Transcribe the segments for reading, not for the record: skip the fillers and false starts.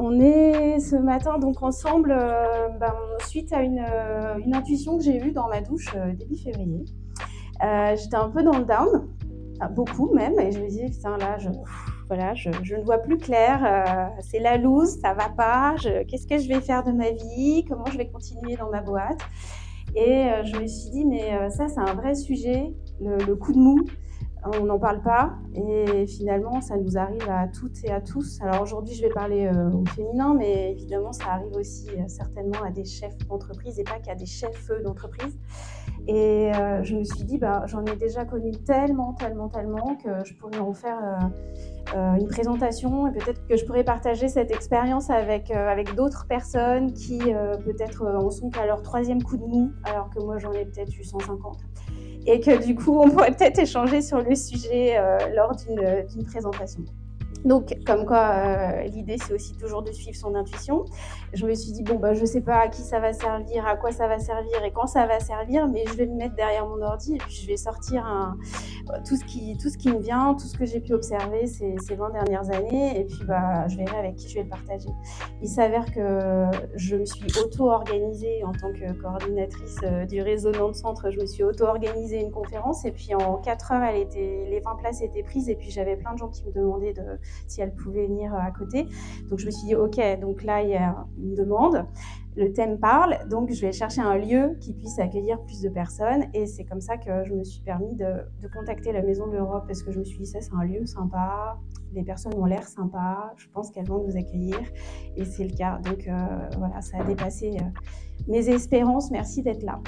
On est ce matin donc ensemble suite à une intuition que j'ai eue dans ma douche début février. J'étais un peu dans le down, enfin, beaucoup même, et je me disais putain là je ne vois plus clair, c'est la loose, ça va pas, qu'est-ce que je vais faire de ma vie, comment je vais continuer dans ma boîte. Et je me suis dit mais ça c'est un vrai sujet, le coup de mou. On n'en parle pas et finalement ça nous arrive à toutes et à tous. Alors aujourd'hui je vais parler au féminin, mais évidemment ça arrive aussi certainement à des chefs d'entreprise et pas qu'à des chefs d'entreprise. Et je me suis dit j'en ai déjà connu tellement que je pourrais en faire une présentation et peut-être que je pourrais partager cette expérience avec d'autres personnes qui peut-être en sont qu'à leur 3e coup de mou, alors que moi j'en ai peut-être eu 150. Et que du coup, on pourrait peut-être échanger sur le sujet lors d'une présentation. Donc, comme quoi, l'idée, c'est aussi toujours de suivre son intuition. Je me suis dit, je sais pas à qui ça va servir, à quoi ça va servir et quand ça va servir, mais je vais me mettre derrière mon ordi et puis je vais sortir tout ce qui me vient, tout ce que j'ai pu observer ces 20 dernières années, et puis je verrai avec qui je vais le partager. Il s'avère que je me suis auto-organisée en tant que coordinatrice du réseau Nantes Centre. Je me suis auto-organisée une conférence et puis en 4 heures, les 20 places étaient prises et puis j'avais plein de gens qui me demandaient si elles pouvaient venir à côté. Donc je me suis dit ok, donc là il y a une demande, le thème parle, donc je vais chercher un lieu qui puisse accueillir plus de personnes, et c'est comme ça que je me suis permis de contacter la Maison de l'Europe, parce que je me suis dit ça c'est un lieu sympa, les personnes ont l'air sympas, je pense qu'elles vont nous accueillir, et c'est le cas. Donc voilà, ça a dépassé mes espérances, merci d'être là.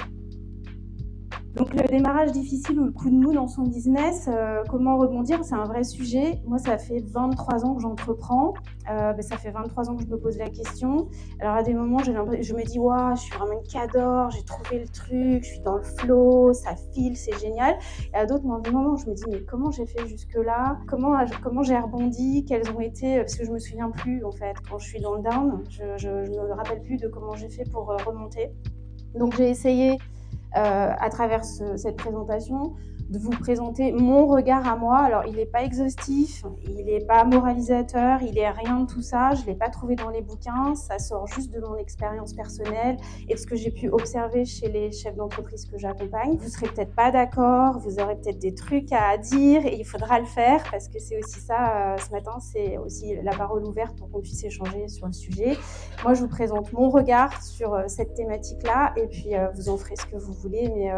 Donc le démarrage difficile ou le coup de mou dans son business, comment rebondir, c'est un vrai sujet. Moi, ça fait 23 ans que j'entreprends, ça fait 23 ans que je me pose la question. Alors à des moments, je me dis je suis vraiment une cador, j'ai trouvé le truc, je suis dans le flow, ça file, c'est génial. Et à d'autres moments, je me dis mais comment j'ai fait jusque-là, comment j'ai rebondi, quels ont été, parce que je me souviens plus en fait, quand je suis dans le down, je me rappelle plus de comment j'ai fait pour remonter. Donc j'ai essayé à travers cette présentation, de vous présenter mon regard à moi. Alors, il n'est pas exhaustif, il n'est pas moralisateur, il n'est rien de tout ça. Je ne l'ai pas trouvé dans les bouquins. Ça sort juste de mon expérience personnelle et de ce que j'ai pu observer chez les chefs d'entreprise que j'accompagne. Vous ne serez peut-être pas d'accord, vous aurez peut-être des trucs à dire et il faudra le faire, parce que c'est aussi ça, ce matin, c'est aussi la parole ouverte pour qu'on puisse échanger sur le sujet. Moi, je vous présente mon regard sur cette thématique-là et puis vous en ferez ce que vous voulez, mais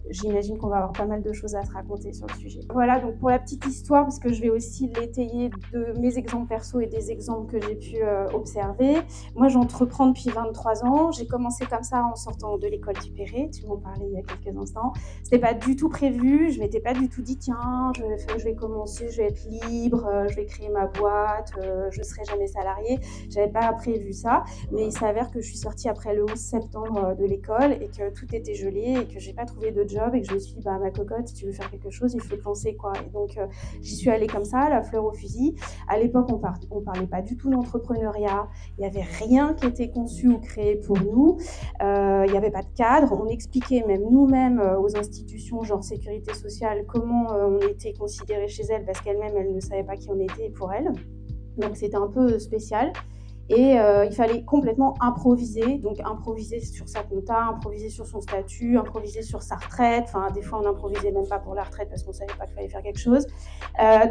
j'imagine qu'on va avoir pas mal de choses à se raconter sur le sujet. Voilà, donc pour la petite histoire, parce que je vais aussi l'étayer de mes exemples perso et des exemples que j'ai pu observer. Moi, j'entreprends depuis 23 ans. J'ai commencé comme ça en sortant de l'école du Perret. Tu m'en parlais il y a quelques instants. C'était pas du tout prévu. Je m'étais pas du tout dit, tiens, je vais commencer, je vais être libre, je vais créer ma boîte, je serai jamais salariée. J'avais pas prévu ça. Mais il s'avère que je suis sortie après le 11 septembre de l'école et que tout était gelé et que j'ai pas trouvé de job, et que je me suis dit ma cocotte, si tu veux faire quelque chose, il faut te lancer quoi. Et donc j'y suis allée comme ça, la fleur au fusil. À l'époque, on parlait pas du tout d'entrepreneuriat, il y avait rien qui était conçu ou créé pour nous, il y avait pas de cadre, on expliquait même nous-mêmes aux institutions genre sécurité sociale comment on était considérés chez elles, parce qu'elles-mêmes elles ne savaient pas qui on était pour elles. Donc c'était un peu spécial. Et il fallait complètement improviser, donc improviser sur sa compta, improviser sur son statut, improviser sur sa retraite. Enfin, des fois, on n'improvisait même pas pour la retraite parce qu'on ne savait pas qu'il fallait faire quelque chose.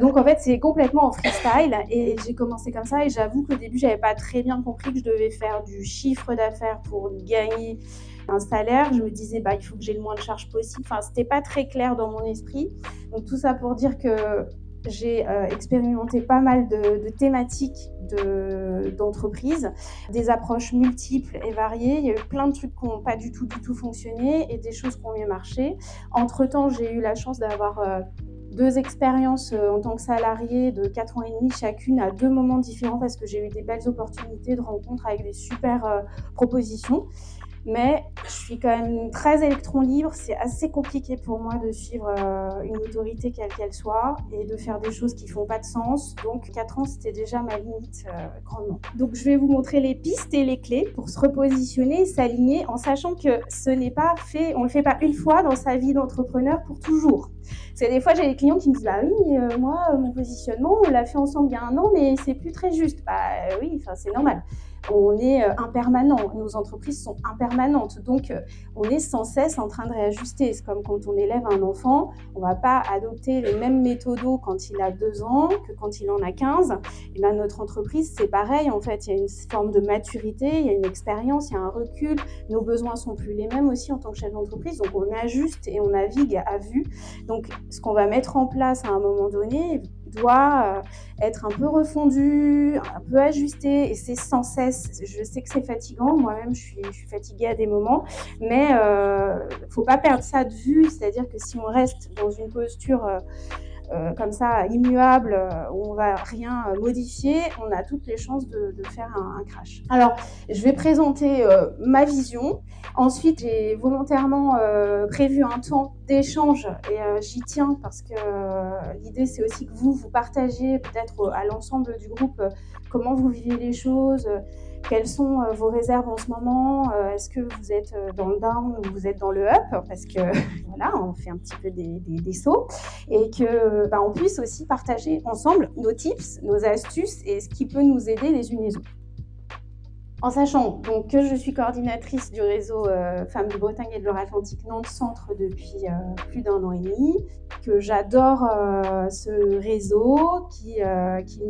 Donc, en fait, c'est complètement en freestyle. Et j'ai commencé comme ça. Et j'avoue qu'au début, je n'avais pas très bien compris que je devais faire du chiffre d'affaires pour gagner un salaire. Je me disais, il faut que j'ai le moins de charges possible. Enfin, c'était pas très clair dans mon esprit. Donc, tout ça pour dire que j'ai expérimenté pas mal de thématiques d'entreprise, des approches multiples et variées. Il y a eu plein de trucs qui n'ont pas du tout fonctionné et des choses qui ont mieux marché. Entre-temps, j'ai eu la chance d'avoir 2 expériences en tant que salariée de 4 ans et demi chacune, à 2 moments différents, parce que j'ai eu des belles opportunités de rencontres avec des super propositions. mais je suis quand même très électron libre. C'est assez compliqué pour moi de suivre une autorité quelle qu'elle soit et de faire des choses qui font pas de sens. Donc 4 ans, c'était déjà ma limite grandement. Donc je vais vous montrer les pistes et les clés pour se repositionner, s'aligner, en sachant que ce n'est pas fait, on le fait pas une fois dans sa vie d'entrepreneur pour toujours. Parce que des fois, j'ai des clients qui me disent bah oui, moi, mon positionnement, on l'a fait ensemble il y a 1 an, mais c'est plus très juste. Bah oui, enfin c'est normal. On est impermanent, nos entreprises sont impermanentes, donc on est sans cesse en train de réajuster. C'est comme quand on élève un enfant, on ne va pas adopter les mêmes méthodos quand il a 2 ans que quand il en a 15. Et bien, notre entreprise, c'est pareil, en fait, il y a une forme de maturité, il y a une expérience, il y a un recul, nos besoins sont plus les mêmes aussi en tant que chef d'entreprise, donc on ajuste et on navigue à vue. Donc ce qu'on va mettre en place à un moment donné doit être un peu refondu, un peu ajusté, et c'est sans cesse. Je sais que c'est fatigant, moi-même je suis fatiguée à des moments, mais faut pas perdre ça de vue, c'est-à-dire que si on reste dans une posture comme ça, immuable, où on va rien modifier, on a toutes les chances de faire un crash. Alors, je vais présenter ma vision. Ensuite, j'ai volontairement prévu un temps d'échange et j'y tiens parce que l'idée, c'est aussi que vous partagez peut-être à l'ensemble du groupe comment vous vivez les choses, quelles sont vos réserves en ce moment, est-ce que vous êtes dans le down ou vous êtes dans le up, parce que voilà, on fait un petit peu des sauts, et que on puisse aussi partager ensemble nos tips, nos astuces et ce qui peut nous aider les unes les autres. En sachant donc que je suis coordinatrice du réseau Femmes de Bretagne et de Loire-Atlantique Nantes Centre depuis plus d'1 an et demi, que j'adore ce réseau qui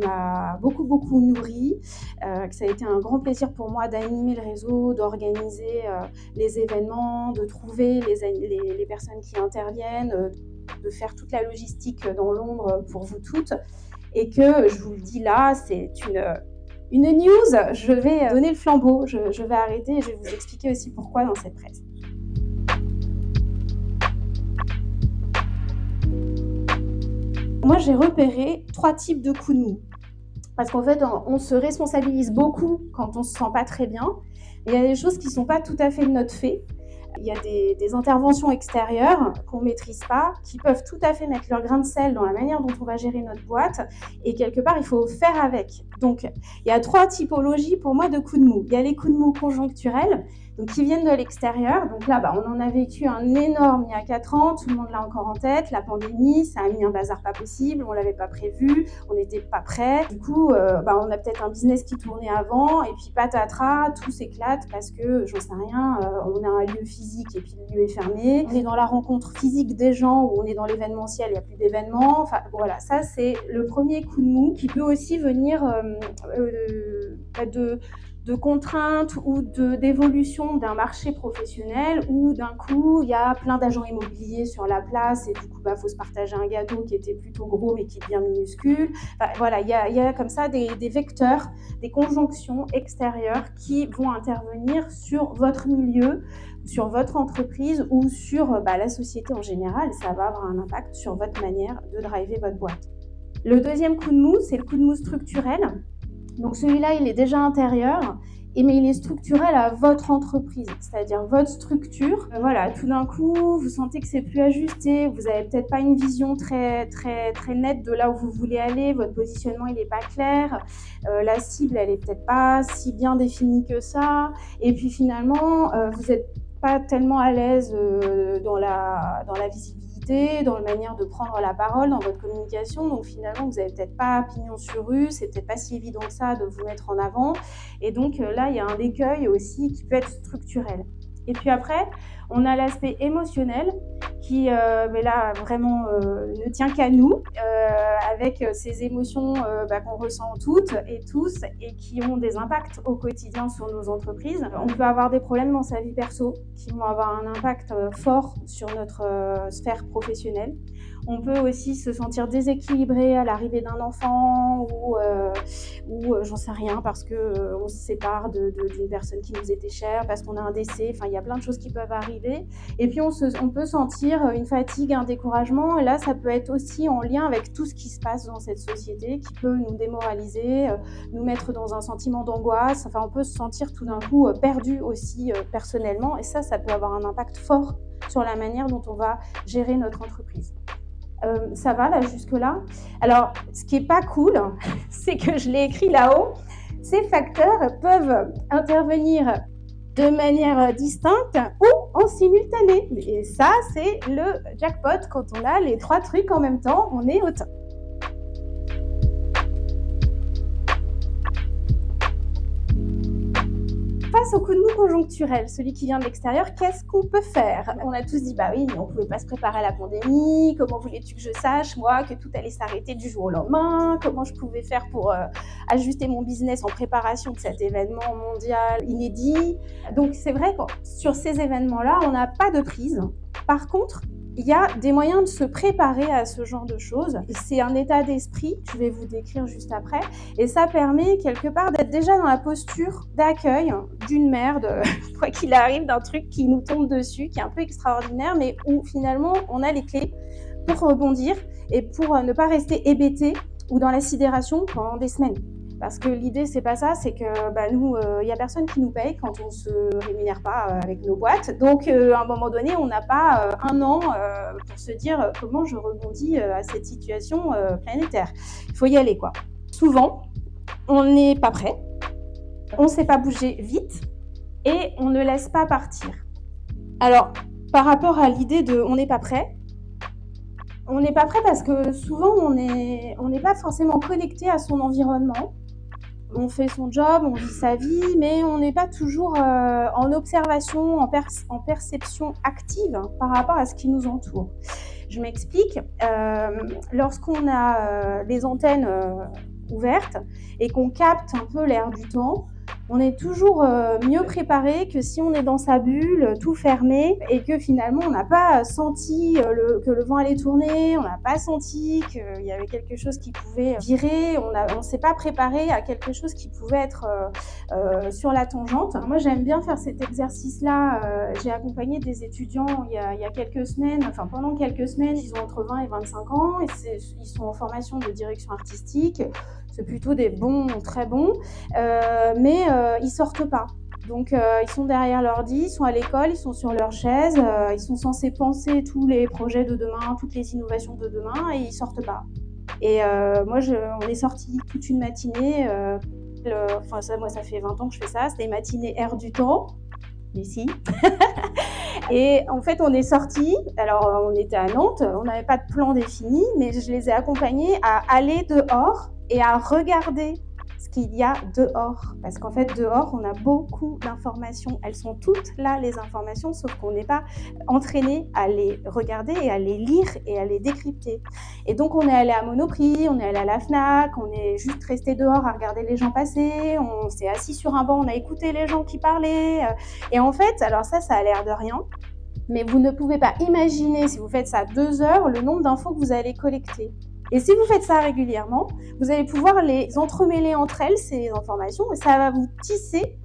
m'a beaucoup nourrie, que ça a été un grand plaisir pour moi d'animer le réseau, d'organiser les événements, de trouver les personnes qui interviennent, de faire toute la logistique dans l'ombre pour vous toutes, et que je vous le dis là, c'est une news, je vais donner le flambeau, je vais arrêter et je vais vous expliquer aussi pourquoi dans cette presse. Moi, j'ai repéré 3 types de coups de mou. Parce qu'en fait, on se responsabilise beaucoup quand on ne se sent pas très bien. Il y a des choses qui ne sont pas tout à fait de notre fait. Il y a des interventions extérieures qu'on ne maîtrise pas, qui peuvent tout à fait mettre leur grain de sel dans la manière dont on va gérer notre boîte. Et quelque part, il faut faire avec. Donc, il y a 3 typologies pour moi de coups de mou. Il y a les coups de mou conjoncturels, donc qui viennent de l'extérieur. Donc là, on en a vécu un énorme il y a 4 ans, tout le monde l'a encore en tête. La pandémie, ça a mis un bazar pas possible, on ne l'avait pas prévu, on n'était pas prêt. Du coup, on a peut-être un business qui tournait avant, et puis patatras, tout s'éclate parce que, j'en sais rien, on a un lieu physique et puis le lieu est fermé. On est dans la rencontre physique des gens, ou on est dans l'événementiel, il n'y a plus d'événements. Enfin, voilà, ça c'est le premier coup de mou qui peut aussi venir de contraintes ou d'évolution d'un marché professionnel, où d'un coup il y a plein d'agents immobiliers sur la place et du coup faut se partager un gâteau qui était plutôt gros mais qui devient minuscule. Enfin, voilà, il y a comme ça des vecteurs, des conjonctions extérieures qui vont intervenir sur votre milieu, sur votre entreprise ou sur la société en général. Ça va avoir un impact sur votre manière de driver votre boîte. Le deuxième coup de mou, c'est le coup de mou structurel. Donc celui-là, il est déjà intérieur, mais il est structurel à votre entreprise, c'est-à-dire votre structure. Voilà, tout d'un coup, vous sentez que c'est plus ajusté, vous n'avez peut-être pas une vision très nette de là où vous voulez aller, votre positionnement, il n'est pas clair, la cible, elle n'est peut-être pas si bien définie que ça, et puis finalement, vous n'êtes pas tellement à l'aise dans la visibilité, dans la manière de prendre la parole dans votre communication, donc finalement vous n'avez peut-être pas pignon sur rue, c'est peut-être pas si évident que ça de vous mettre en avant, et donc là il y a un écueil aussi qui peut être structurel. Et puis après, on a l'aspect émotionnel qui, là, vraiment ne tient qu'à nous, avec ces émotions qu'on ressent toutes et tous et qui ont des impacts au quotidien sur nos entreprises. On peut avoir des problèmes dans sa vie perso qui vont avoir un impact fort sur notre sphère professionnelle. On peut aussi se sentir déséquilibré à l'arrivée d'un enfant ou j'en sais rien, parce qu'on se sépare d'une personne qui nous était chère, parce qu'on a un décès. Enfin, il y a plein de choses qui peuvent arriver. Et puis, on peut sentir dire une fatigue, un découragement. Et là, ça peut être aussi en lien avec tout ce qui se passe dans cette société, qui peut nous démoraliser, nous mettre dans un sentiment d'angoisse. Enfin, on peut se sentir tout d'un coup perdu aussi personnellement. Et ça peut avoir un impact fort sur la manière dont on va gérer notre entreprise. Ça va là jusque-là? Alors, ce qui n'est pas cool, c'est que je l'ai écrit là-haut, ces facteurs peuvent intervenir de manière distincte ou en simultané. Et ça, c'est le jackpot. Quand on a les 3 trucs en même temps, on est au top. Face au coup de mou conjoncturel, celui qui vient de l'extérieur, qu'est-ce qu'on peut faire? On a tous dit, bah oui, mais on ne pouvait pas se préparer à la pandémie, comment voulais-tu que je sache, moi, que tout allait s'arrêter du jour au lendemain, comment je pouvais faire pour ajuster mon business en préparation de cet événement mondial inédit. Donc c'est vrai que sur ces événements-là, on n'a pas de prise. Par contre, il y a des moyens de se préparer à ce genre de choses. C'est un état d'esprit, je vais vous décrire juste après, et ça permet quelque part d'être déjà dans la posture d'accueil d'une merde, quoi qu'il arrive, d'un truc qui nous tombe dessus, qui est un peu extraordinaire, mais où finalement on a les clés pour rebondir et pour ne pas rester hébété ou dans la sidération pendant des semaines. Parce que l'idée, c'est pas ça, c'est que nous, il n'y a personne qui nous paye quand on ne se rémunère pas avec nos boîtes. Donc, à un moment donné, on n'a pas un an pour se dire comment je rebondis à cette situation planétaire. Il faut y aller, quoi. Souvent, on n'est pas prêt, on ne sait pas bouger vite et on ne laisse pas partir. Alors, par rapport à l'idée de on n'est pas prêt parce que souvent, on n'est pas forcément connecté à son environnement. On fait son job, on vit sa vie, mais on n'est pas toujours en observation, en perception active par rapport à ce qui nous entoure. Je m'explique. Lorsqu'on a les antennes ouvertes et qu'on capte un peu l'air du temps, on est toujours mieux préparé que si on est dans sa bulle, tout fermé, et que finalement on n'a pas senti que le vent allait tourner, on n'a pas senti qu'il y avait quelque chose qui pouvait virer, on ne s'est pas préparé à quelque chose qui pouvait être sur la tangente. Moi j'aime bien faire cet exercice-là, j'ai accompagné des étudiants il y a quelques semaines, enfin pendant quelques semaines, ils ont entre 20 et 25 ans, et ils sont en formation de direction artistique. C'est plutôt des bons, très bons, mais ils sortent pas. Donc ils sont derrière l'ordi, ils sont à l'école, ils sont sur leur chaise, ils sont censés penser tous les projets de demain, toutes les innovations de demain, et ils sortent pas. Et on est sortis toute une matinée, moi ça fait 20 ans que je fais ça, c'était matinée air du temps, ici. Et en fait, on est sortis, alors on était à Nantes, on n'avait pas de plan défini, mais je les ai accompagnés à aller dehors et à regarder ce qu'il y a dehors. Parce qu'en fait, dehors, on a beaucoup d'informations. Elles sont toutes là, les informations, sauf qu'on n'est pas entraîné à les regarder et à les lire et à les décrypter. Et donc, on est allé à Monoprix, on est allé à la Fnac, on est juste resté dehors à regarder les gens passer, on s'est assis sur un banc, on a écouté les gens qui parlaient. Et en fait, alors ça a l'air de rien, mais vous ne pouvez pas imaginer, si vous faites ça 2 heures, le nombre d'infos que vous allez collecter. Et si vous faites ça régulièrement, vous allez pouvoir les entremêler entre elles, ces informations, et ça va vous tisser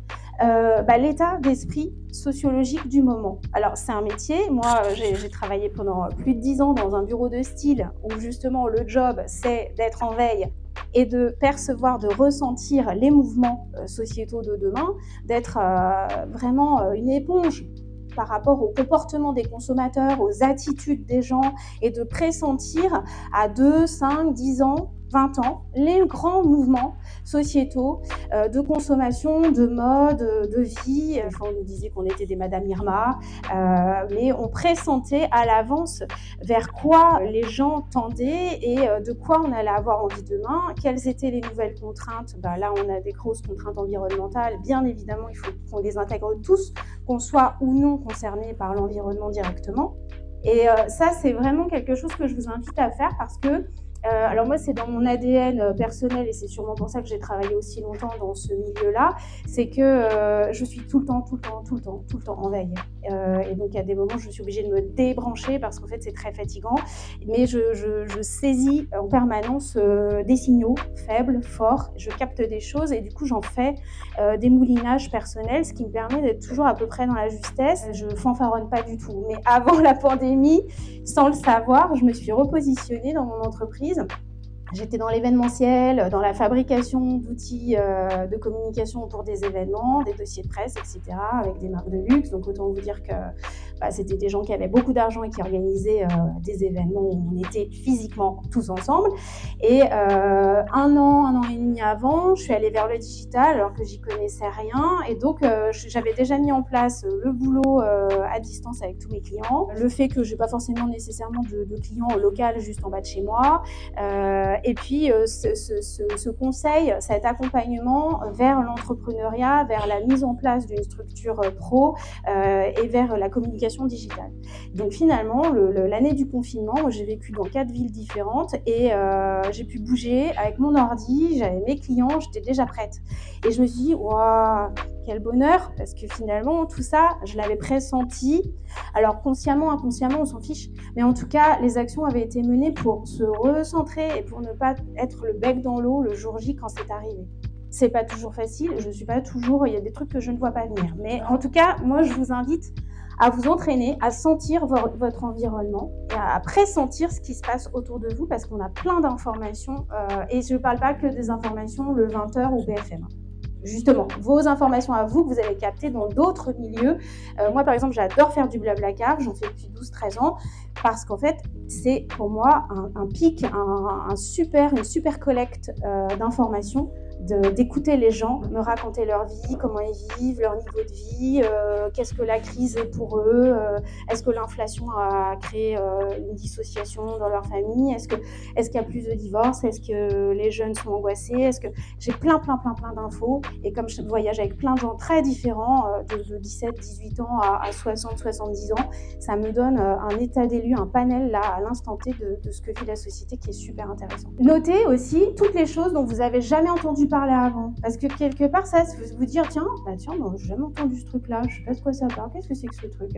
l'état d'esprit sociologique du moment. Alors, c'est un métier. Moi, j'ai travaillé pendant plus de 10 ans dans un bureau de style où justement le job, c'est d'être en veille et de percevoir, de ressentir les mouvements sociétaux de demain, d'être vraiment une éponge par rapport au comportement des consommateurs, aux attitudes des gens, et de pressentir à 2, 5, 10 ans, 20 ans, les grands mouvements sociétaux de consommation, de mode, de vie. Enfin, on nous disait qu'on était des Madame Irma, mais on pressentait à l'avance vers quoi les gens tendaient et de quoi on allait avoir envie demain, quelles étaient les nouvelles contraintes. Là, on a des grosses contraintes environnementales. Bien évidemment, il faut qu'on les intègre tous, qu'on soit ou non concerné par l'environnement directement. Et ça, c'est vraiment quelque chose que je vous invite à faire parce que Alors moi, c'est dans mon ADN personnel et c'est sûrement pour ça que j'ai travaillé aussi longtemps dans ce milieu-là, c'est que je suis tout le temps en veille. Et donc, à des moments, je suis obligée de me débrancher parce qu'en fait, c'est très fatigant. Mais je saisis en permanence des signaux faibles, forts. Je capte des choses et du coup, j'en fais des moulinages personnels, ce qui me permet d'être toujours à peu près dans la justesse. Je fanfaronne pas du tout. Mais avant la pandémie, sans le savoir, je me suis repositionnée dans mon entreprise. J'étais dans l'événementiel, dans la fabrication d'outils de communication pour des événements, des dossiers de presse, etc., avec des marques de luxe. Donc autant vous dire que c'était des gens qui avaient beaucoup d'argent et qui organisaient des événements où on était physiquement tous ensemble. Et un an et demi avant, je suis allée vers le digital alors que j'y connaissais rien. Et donc j'avais déjà mis en place le boulot à distance avec tous mes clients. Le fait que je n'ai pas forcément nécessairement de clients au local juste en bas de chez moi. Et puis, ce conseil, cet accompagnement vers l'entrepreneuriat, vers la mise en place d'une structure pro et vers la communication digitale. Donc finalement, l'année du confinement, moi, j'ai vécu dans 4 villes différentes et j'ai pu bouger avec mon ordi, j'avais mes clients, j'étais déjà prête. Et je me suis dit, waouh, quel bonheur, parce que finalement, tout ça, je l'avais pressenti. Alors, consciemment, inconsciemment, on s'en fiche. Mais en tout cas, les actions avaient été menées pour se recentrer et pour ne pas être le bec dans l'eau le jour J quand c'est arrivé. C'est pas toujours facile, je suis pas toujours, il y a des trucs que je ne vois pas venir. Mais en tout cas, moi, je vous invite à vous entraîner, à sentir votre environnement et à pressentir ce qui se passe autour de vous parce qu'on a plein d'informations et je ne parle pas que des informations le 20h ou BFM. Justement, vos informations à vous que vous avez captées dans d'autres milieux. Moi, par exemple, j'adore faire du blablacar, j'en fais depuis 12-13 ans, parce qu'en fait, c'est pour moi un pic, une super collecte d'informations, d'écouter les gens, me raconter leur vie, comment ils vivent, leur niveau de vie, qu'est-ce que la crise est pour eux, est-ce que l'inflation a créé une dissociation dans leur famille, est-ce qu'il y a plus de divorces, est-ce que les jeunes sont angoissés, est-ce que j'ai plein d'infos et comme je voyage avec plein de gens très différents de 17-18 ans à 60-70 ans, ça me donne un état des lieux, un panel là à l'instant T de ce que vit la société qui est super intéressant. Notez aussi toutes les choses dont vous n'avez jamais entendu parler avant. Parce que quelque part, ça vous dire, tiens, non, j'ai jamais entendu ce truc-là, je sais pas de quoi ça parle, qu'est-ce que c'est que ce truc?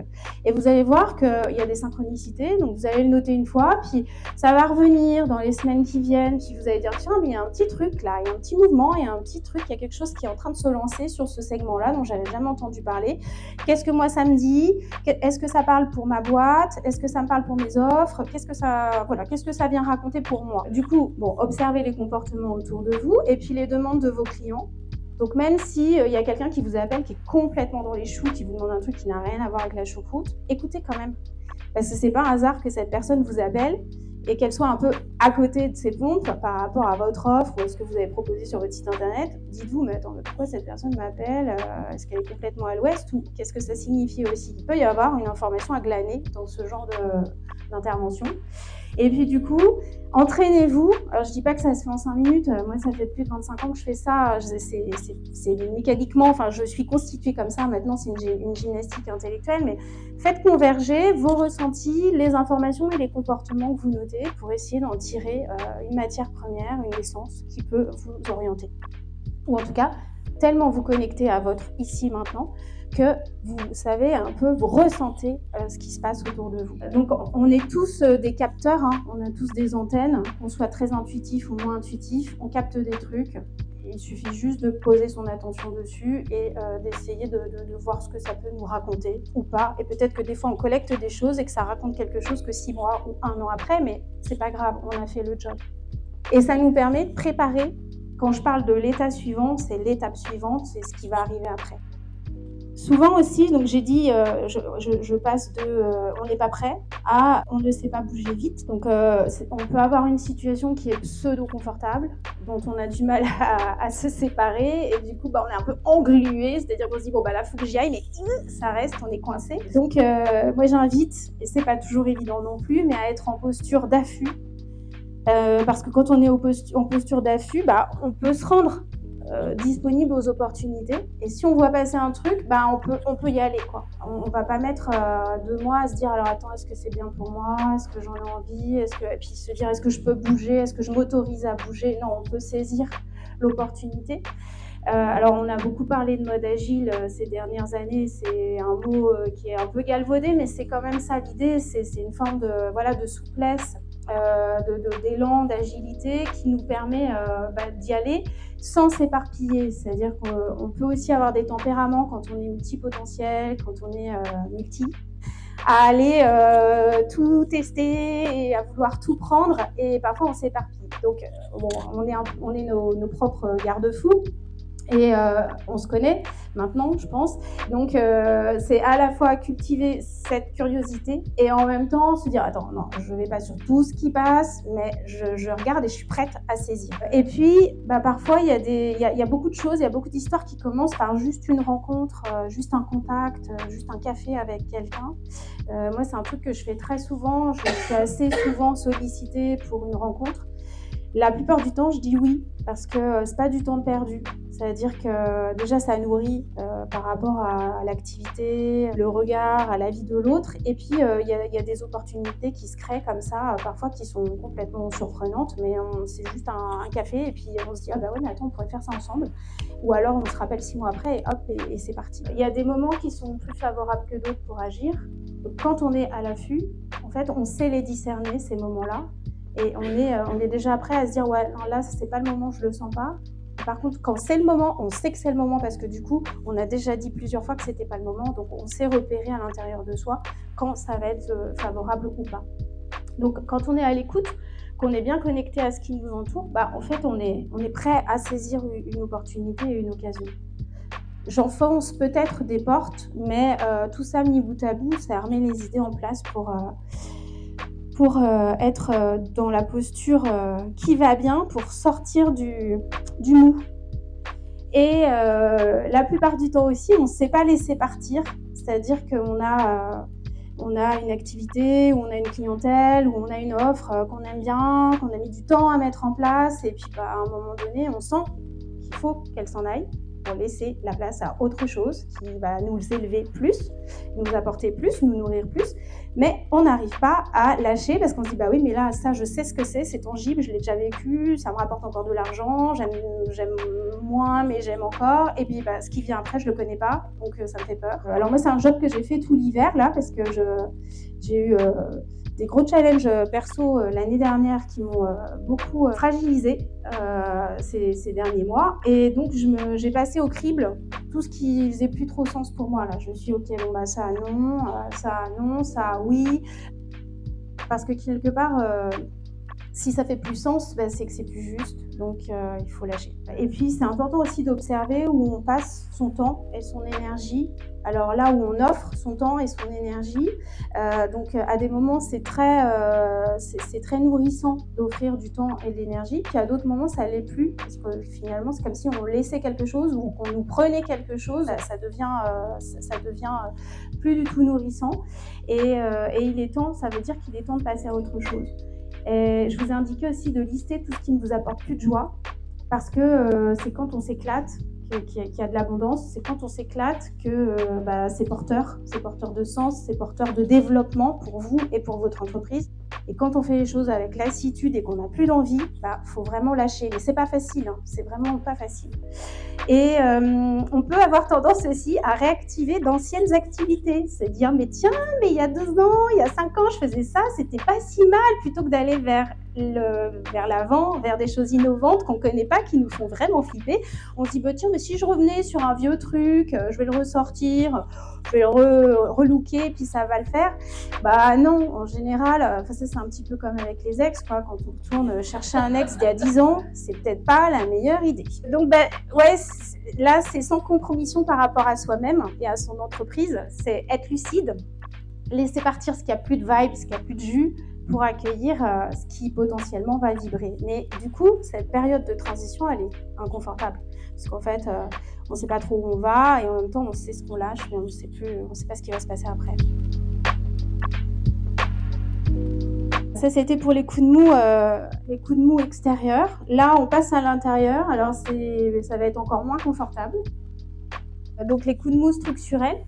Et vous allez voir qu'il y a des synchronicités, donc vous allez le noter une fois, puis ça va revenir dans les semaines qui viennent, puis vous allez dire, tiens, mais il y a un petit truc là, il y a un petit mouvement, il y a un petit truc, il y a quelque chose qui est en train de se lancer sur ce segment-là dont j'avais jamais entendu parler. Qu'est-ce que moi ça me dit? Est-ce que ça parle pour ma boîte? Est-ce que ça me parle pour mes offres? Qu'est-ce que ça vient raconter pour moi? Du coup, bon, observez les comportements autour de vous et puis les demandes de vos clients. Donc même si y a quelqu'un qui vous appelle, qui est complètement dans les choux, qui vous demande un truc qui n'a rien à voir avec la choucroute, écoutez quand même. Parce que c'est pas un hasard que cette personne vous appelle et qu'elle soit un peu à côté de ses pompes par rapport à votre offre ou à ce que vous avez proposé sur votre site internet. Dites-vous, mais attends, pourquoi cette personne m'appelle? Est-ce qu'elle est complètement à l'ouest ou qu'est-ce que ça signifie aussi? Il peut y avoir une information à glaner dans ce genre d'intervention. Et puis du coup, entraînez-vous. Alors je dis pas que ça se fait en 5 minutes, moi ça fait plus de 25 ans que je fais ça, c'est mécaniquement, enfin je suis constituée comme ça, maintenant c'est une gymnastique intellectuelle, mais faites converger vos ressentis, les informations et les comportements que vous notez pour essayer d'en tirer une matière première, une essence qui peut vous orienter. Ou en tout cas, tellement vous connecter à votre ici maintenant que vous savez un peu, vous ressentez ce qui se passe autour de vous. Donc on est tous des capteurs, hein, on a tous des antennes, qu'on soit très intuitif ou moins intuitif, on capte des trucs. Il suffit juste de poser son attention dessus et d'essayer de voir ce que ça peut nous raconter ou pas. Et peut-être que des fois on collecte des choses et que ça raconte quelque chose que 6 mois ou 1 an après, mais c'est pas grave, on a fait le job. Et ça nous permet de préparer. Quand je parle de l'état suivant, c'est l'étape suivante, c'est ce qui va arriver après. Souvent aussi, donc j'ai dit, je passe de on n'est pas prêt à on ne sait pas bouger vite. Donc on peut avoir une situation qui est pseudo-confortable, dont on a du mal à se séparer et du coup on est un peu englué, c'est-à-dire qu'on se dit bon là faut que j'y aille, mais ça reste, on est coincé. Donc moi j'invite, et c'est pas toujours évident non plus, mais à être en posture d'affût. Parce que quand on est en posture d'affût, on peut se rendre disponible aux opportunités. Et si on voit passer un truc, bah, on peut y aller, quoi. On ne va pas mettre 2 mois à se dire alors attends, est-ce que c'est bien pour moi? Est-ce que j'en ai envie? Et puis se dire est-ce que je peux bouger? Est-ce que je m'autorise à bouger? Non, on peut saisir l'opportunité. Alors on a beaucoup parlé de mode agile ces dernières années, c'est un mot qui est un peu galvaudé, mais c'est quand même ça l'idée, c'est une forme de souplesse, d'élan, d'agilité qui nous permet d'y aller sans s'éparpiller. C'est-à-dire qu'on peut aussi avoir des tempéraments quand on est multipotentiel, quand on est multi, à aller tout tester et à vouloir tout prendre, et parfois on s'éparpille. Donc on est nos propres garde-fous. Et on se connaît maintenant, je pense. Donc, c'est à la fois cultiver cette curiosité et en même temps se dire « Attends, non, je ne vais pas sur tout ce qui passe, mais je regarde et je suis prête à saisir. » Et puis, parfois, il y a beaucoup de choses, il y a beaucoup d'histoires qui commencent par juste une rencontre, juste un contact, juste un café avec quelqu'un. Moi, c'est un truc que je fais très souvent. Je suis assez souvent sollicitée pour une rencontre. La plupart du temps, je dis oui, parce que c'est pas du temps perdu. C'est-à-dire que déjà, ça nourrit par rapport à l'activité, le regard, à la vie de l'autre. Et puis, il y a des opportunités qui se créent comme ça, parfois qui sont complètement surprenantes, mais c'est juste un café et puis on se dit « Ah bah ouais, mais attends, on pourrait faire ça ensemble ». Ou alors, on se rappelle 6 mois après et hop, et c'est parti. Il y a des moments qui sont plus favorables que d'autres pour agir. Donc, quand on est à l'affût, en fait, on sait les discerner, ces moments-là. Et on est déjà prêt à se dire « Ouais, non, là, c'est pas le moment, je le sens pas ». Par contre, quand c'est le moment, on sait que c'est le moment parce que du coup, on a déjà dit plusieurs fois que c'était pas le moment. Donc, on sait repérer à l'intérieur de soi quand ça va être favorable ou pas. Donc, quand on est à l'écoute, qu'on est bien connecté à ce qui nous entoure, en fait, on est prêt à saisir une opportunité et une occasion. J'enfonce peut-être des portes, mais tout ça mis bout à bout, ça remet les idées en place pour être dans la posture qui va bien, pour sortir du mou. Et la plupart du temps aussi, on ne sait pas laisser partir, c'est-à-dire qu'on a une activité, ou on a une clientèle, ou on a une offre qu'on aime bien, qu'on a mis du temps à mettre en place, et puis à un moment donné, on sent qu'il faut qu'elle s'en aille, pour laisser la place à autre chose qui va nous élever plus, nous apporter plus, nous nourrir plus, mais on n'arrive pas à lâcher parce qu'on se dit bah oui mais là ça je sais ce que c'est tangible, je l'ai déjà vécu, ça me rapporte encore de l'argent, j'aime moins mais j'aime encore, et puis ce qui vient après je le connais pas, donc ça me fait peur. Alors moi c'est un job que j'ai fait tout l'hiver là parce que j'ai eu des gros challenges perso l'année dernière qui m'ont beaucoup fragilisée ces derniers mois. Et donc, j'ai passé au crible tout ce qui faisait plus trop sens pour moi. Là, je me suis dit, ok, bon, ça non, ça oui. Parce que quelque part, si ça fait plus sens, c'est que c'est plus juste. Donc, il faut lâcher. Et puis, c'est important aussi d'observer où on passe son temps et son énergie. Alors là où on offre son temps et son énergie, donc à des moments c'est très nourrissant d'offrir du temps et de l'énergie, puis à d'autres moments ça l'est plus, parce que finalement c'est comme si on laissait quelque chose ou qu'on nous prenait quelque chose, ça devient plus du tout nourrissant, et il est temps, ça veut dire qu'il est temps de passer à autre chose. Et je vous ai indiqué aussi de lister tout ce qui ne vous apporte plus de joie, parce que c'est quand on s'éclate qu'il y a de l'abondance, c'est quand on s'éclate que c'est porteur de sens, c'est porteur de développement pour vous et pour votre entreprise. Et quand on fait les choses avec lassitude et qu'on n'a plus d'envie, faut vraiment lâcher. Mais c'est pas facile, hein, c'est vraiment pas facile. Et on peut avoir tendance aussi à réactiver d'anciennes activités, se dire mais tiens, mais il y a 2 ans, il y a 5 ans, je faisais ça, c'était pas si mal, plutôt que d'aller vers l'avant, vers des choses innovantes qu'on connaît pas, qui nous font vraiment flipper. On se dit tiens, mais si je revenais sur un vieux truc, je vais le ressortir, je vais le relooker, puis ça va le faire. Non, en général, ça c'est un petit peu comme avec les ex, quoi. Quand on retourne chercher un ex d'il y a 10 ans, c'est peut-être pas la meilleure idée. Donc ouais, là c'est sans compromission par rapport à soi-même et à son entreprise, c'est être lucide, laisser partir ce qui a plus de vibe, ce qui a plus de jus, pour accueillir ce qui potentiellement va vibrer. Mais du coup, cette période de transition, elle est inconfortable. Parce qu'en fait, on ne sait pas trop où on va et en même temps, on sait ce qu'on lâche, mais on ne sait pas ce qui va se passer après. Ça, c'était pour les coups de mou extérieurs. Là, on passe à l'intérieur. Alors, ça va être encore moins confortable. Donc, les coups de mou structurels.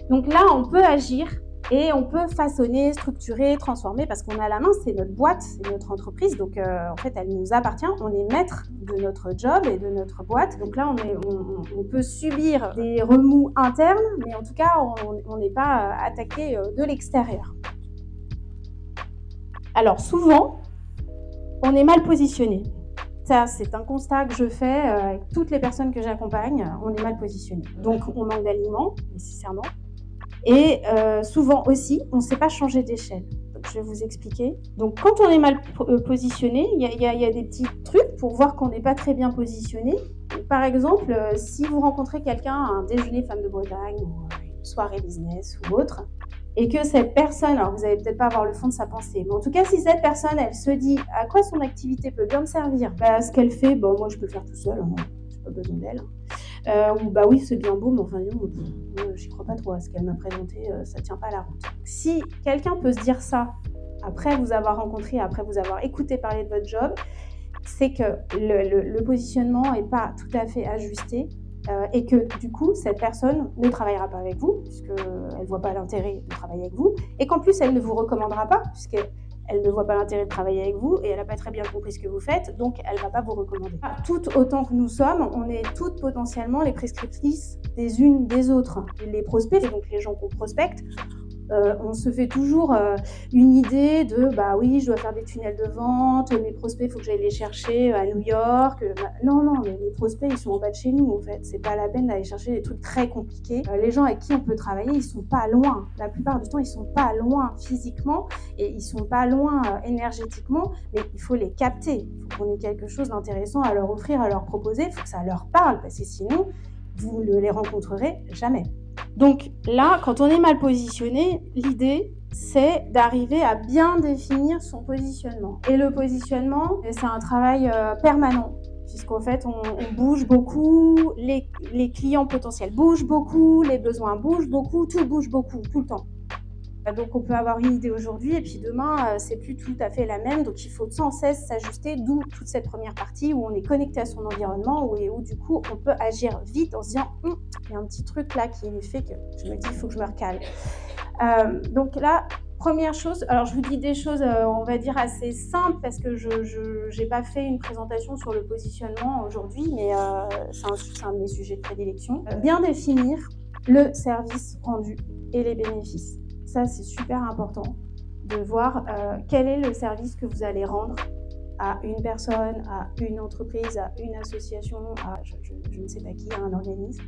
Donc là, on peut agir et on peut façonner, structurer, transformer parce qu'on a la main, c'est notre boîte, c'est notre entreprise. Donc, en fait, elle nous appartient. On est maître de notre job et de notre boîte. Donc là, on peut subir des remous internes, mais en tout cas, on n'est pas attaqué de l'extérieur. Alors, souvent, on est mal positionné. Ça, c'est un constat que je fais avec toutes les personnes que j'accompagne. On est mal positionné. Donc, on manque d'aliments, nécessairement. Et souvent aussi, on ne sait pas changer d'échelle. Donc, je vais vous expliquer. Donc, quand on est mal positionné, il y a des petits trucs pour voir qu'on n'est pas très bien positionné. Donc, par exemple, si vous rencontrez quelqu'un à un déjeuner femme de Bretagne ou une soirée business ou autre, et que cette personne, alors vous n'allez peut-être pas avoir le fond de sa pensée, mais en tout cas, si cette personne, elle se dit à quoi son activité peut bien me servir, ce qu'elle fait, moi je peux le faire tout seul, hein, je n'ai pas besoin d'elle. Ou oui, c'est bien beau, mais enfin, j'y crois pas trop à ce qu'elle m'a présenté, ça tient pas la route. Si quelqu'un peut se dire ça après vous avoir rencontré, après vous avoir écouté parler de votre job, c'est que le positionnement n'est pas tout à fait ajusté. Et que du coup, cette personne ne travaillera pas avec vous, puisqu'elle ne voit pas l'intérêt de travailler avec vous, et qu'en plus, elle ne vous recommandera pas, puisqu'elle ne voit pas l'intérêt de travailler avec vous, et elle n'a pas très bien compris ce que vous faites, donc elle ne va pas vous recommander. Tout autant que nous sommes, on est toutes potentiellement les prescriptrices des unes des autres. Les prospects, donc les gens qu'on prospecte, on se fait toujours une idée de oui, je dois faire des tunnels de vente, mes prospects, il faut que j'aille les chercher à New York. Non, mais les prospects, ils sont en bas de chez nous, en fait. C'est pas la peine d'aller chercher des trucs très compliqués. Les gens avec qui on peut travailler, ils sont pas loin. La plupart du temps, ils sont pas loin physiquement et ils sont pas loin énergétiquement, mais il faut les capter. Il faut qu'on ait quelque chose d'intéressant à leur offrir, à leur proposer. Il faut que ça leur parle, parce que sinon, vous ne les rencontrerez jamais. Donc là, quand on est mal positionné, l'idée, c'est d'arriver à bien définir son positionnement. Et le positionnement, c'est un travail permanent, puisqu'en fait, on bouge beaucoup, les clients potentiels bougent beaucoup, les besoins bougent beaucoup, tout bouge beaucoup, tout le temps. Donc on peut avoir une idée aujourd'hui et puis demain c'est plus tout à fait la même, donc il faut sans cesse s'ajuster, d'où toute cette première partie où on est connecté à son environnement où du coup on peut agir vite en se disant il y a un petit truc là qui fait que je me dis il faut que je me recale. Donc là, première chose, alors je vous dis des choses on va dire assez simples parce que je n'ai pas fait une présentation sur le positionnement aujourd'hui, mais c'est un de mes sujets de prédilection. Bien définir le service rendu et les bénéfices. Ça, c'est super important de voir quel est le service que vous allez rendre à une personne, à une entreprise, à une association, à je ne sais pas qui, à un organisme,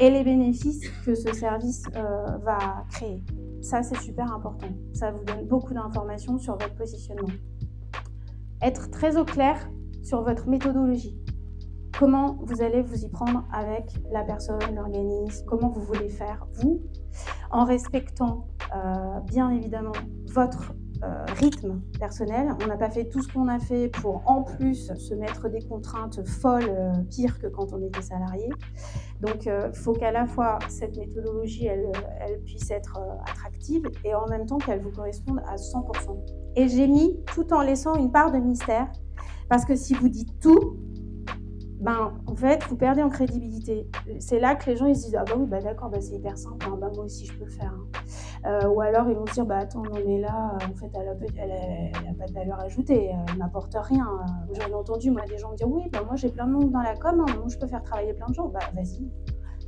et les bénéfices que ce service va créer. Ça, c'est super important. Ça vous donne beaucoup d'informations sur votre positionnement. Être très au clair sur votre méthodologie. Comment vous allez vous y prendre avec la personne, l'organisme, comment vous voulez faire, vous, en respectant bien évidemment votre rythme personnel. On n'a pas fait tout ce qu'on a fait pour en plus se mettre des contraintes folles, pires que quand on était salarié. Donc il faut qu'à la fois cette méthodologie elle puisse être attractive et en même temps qu'elle vous corresponde à 100%. Et j'ai mis tout en laissant une part de mystère parce que si vous dites tout, en fait, vous perdez en crédibilité. C'est là que les gens ils se disent ah oui d'accord, c'est hyper simple, moi aussi je peux le faire. Ou alors ils vont se dire attends, on est là, en fait elle a pas de valeur ajoutée, elle m'apporte rien. J'en ai entendu moi des gens me dire oui moi j'ai plein de monde dans la com, moi je peux faire travailler plein de gens. Vas-y,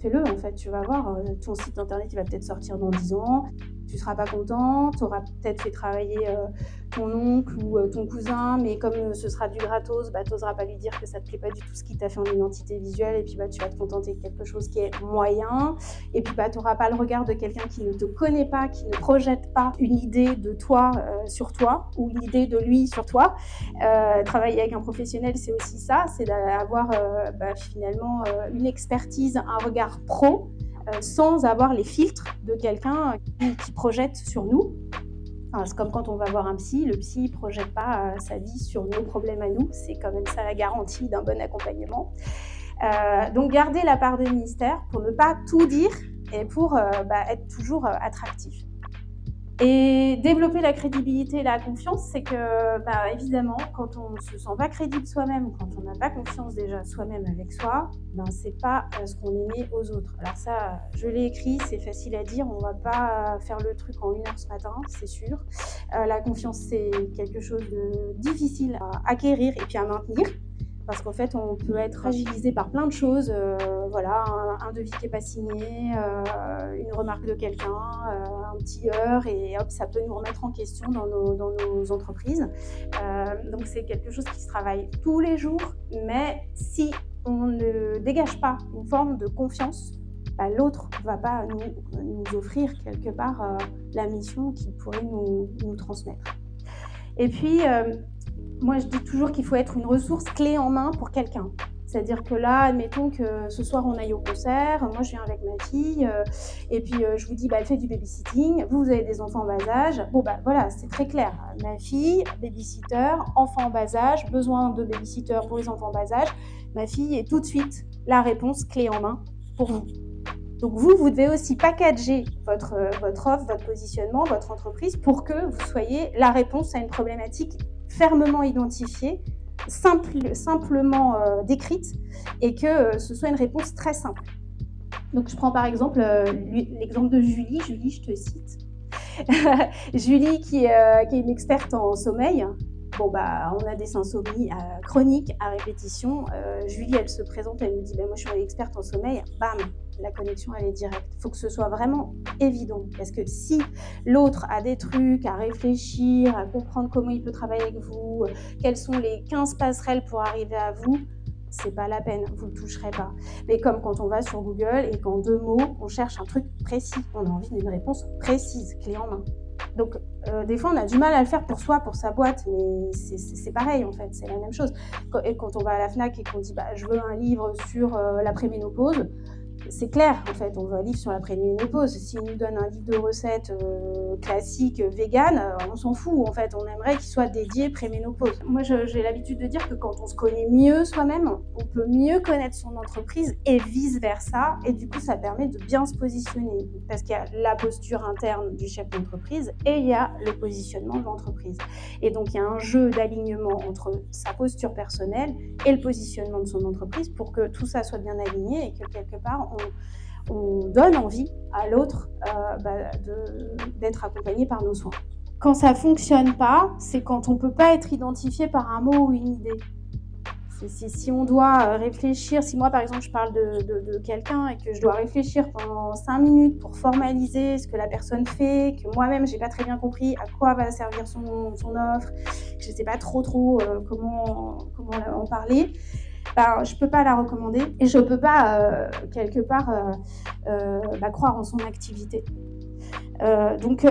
fais-le en fait, tu vas voir, ton site internet il va peut-être sortir dans 10 ans, tu seras pas content, tu auras peut-être fait travailler ton oncle ou ton cousin, mais comme ce sera du gratos, tu n'oseras pas lui dire que ça te plaît pas du tout ce qu'il t'a fait en identité visuelle, et puis tu vas te contenter de quelque chose qui est moyen, et puis tu n'auras pas le regard de quelqu'un qui ne te connaît pas, qui ne projette pas une idée de toi sur toi, ou une idée de lui sur toi. Travailler avec un professionnel, c'est aussi ça, c'est d'avoir finalement une expertise, un regard pro, sans avoir les filtres de quelqu'un qui projette sur nous. C'est comme quand on va voir un psy, le psy ne projette pas sa vie sur nos problèmes à nous, c'est quand même ça la garantie d'un bon accompagnement. Donc garder la part de mystère pour ne pas tout dire et pour être toujours attractif. Et développer la crédibilité et la confiance, c'est que, évidemment, quand on ne se sent pas crédible soi-même, quand on n'a pas confiance déjà soi-même avec soi, c'est pas ce qu'on émet aux autres. Alors ça, je l'ai écrit, c'est facile à dire, on va pas faire le truc en 1 heure ce matin, c'est sûr. La confiance, c'est quelque chose de difficile à acquérir et puis à maintenir. Parce qu'en fait, on peut être fragilisé par plein de choses, un devis qui n'est pas signé, une remarque de quelqu'un, un petit heurt, et hop, ça peut nous remettre en question dans nos entreprises. Donc c'est quelque chose qui se travaille tous les jours, mais si on ne dégage pas une forme de confiance, l'autre ne va pas nous offrir quelque part la mission qu'il pourrait nous transmettre. Et puis, moi, je dis toujours qu'il faut être une ressource clé en main pour quelqu'un. C'est-à-dire que là, admettons que ce soir, on aille au concert, moi, je viens avec ma fille, et puis je vous dis, elle fait du babysitting, vous avez des enfants en bas âge. Voilà, c'est très clair. Ma fille, babysitter, enfant en bas âge, besoin de babysitter pour les enfants en bas âge. Ma fille est tout de suite la réponse clé en main pour vous. Donc vous devez aussi packager votre offre, votre positionnement, votre entreprise pour que vous soyez la réponse à une problématique fermement identifiée, simplement décrite, et que ce soit une réponse très simple. Donc je prends par exemple l'exemple de Julie. Julie, je te cite. Julie qui est une experte en sommeil. On a des insomnies chroniques à répétition. Julie, elle se présente, elle nous dit moi je suis experte en sommeil. Bam, la connexion elle est directe. Il faut que ce soit vraiment évident, parce que si l'autre a des trucs à réfléchir, à comprendre comment il peut travailler avec vous, quelles sont les 15 passerelles pour arriver à vous, c'est pas la peine, vous ne le toucherez pas. Mais comme quand on va sur Google et qu'en 2 mots, on cherche un truc précis, on a envie d'une réponse précise, clé en main. Donc, des fois, on a du mal à le faire pour soi, pour sa boîte, mais c'est pareil, en fait, c'est la même chose. Et quand on va à la FNAC et qu'on dit je veux un livre sur la préménopause, c'est clair, en fait, on veut un livre sur la préménopause. S'il nous donne un livre de recettes classique, vegan, on s'en fout, en fait. On aimerait qu'il soit dédié préménopause. Moi, j'ai l'habitude de dire que quand on se connaît mieux soi-même, on peut mieux connaître son entreprise et vice-versa. Et du coup, ça permet de bien se positionner. Parce qu'il y a la posture interne du chef d'entreprise et il y a le positionnement de l'entreprise. Et donc, il y a un jeu d'alignement entre sa posture personnelle et le positionnement de son entreprise pour que tout ça soit bien aligné et que quelque part, on donne envie à l'autre d'être accompagné par nos soins. Quand ça ne fonctionne pas, c'est quand on ne peut pas être identifié par un mot ou une idée. Si on doit réfléchir, si moi par exemple je parle de quelqu'un et que je dois réfléchir pendant 5 minutes pour formaliser ce que la personne fait, que moi-même j'ai pas très bien compris à quoi va servir son offre, que je sais pas trop comment en parler, je peux pas la recommander et je peux pas quelque part croire en son activité. Donc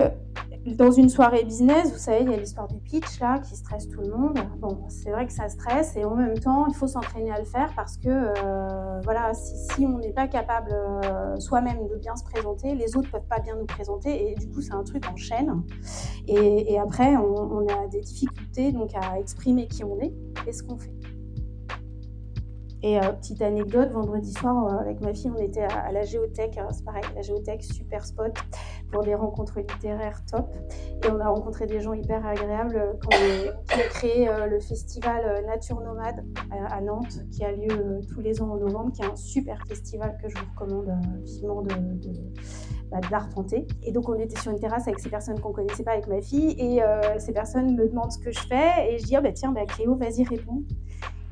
dans une soirée business, vous savez, il y a l'histoire du pitch là qui stresse tout le monde. C'est vrai que ça stresse et en même temps, il faut s'entraîner à le faire parce que si on n'est pas capable soi-même de bien se présenter, les autres peuvent pas bien nous présenter et du coup, c'est un truc en chaîne. Et après, on a des difficultés donc à exprimer qui on est et ce qu'on fait. Et petite anecdote, vendredi soir, avec ma fille, on était à la Géothèque. C'est pareil, la Géothèque, super spot pour des rencontres littéraires top. Et on a rencontré des gens hyper agréables qui ont créé le festival Nature Nomade à Nantes, qui a lieu tous les ans en novembre, qui est un super festival que je vous recommande vivement d'arpenter. Et donc, on était sur une terrasse avec ces personnes qu'on ne connaissait pas avec ma fille. Et ces personnes me demandent ce que je fais. Et je dis, Cléo, vas-y, réponds.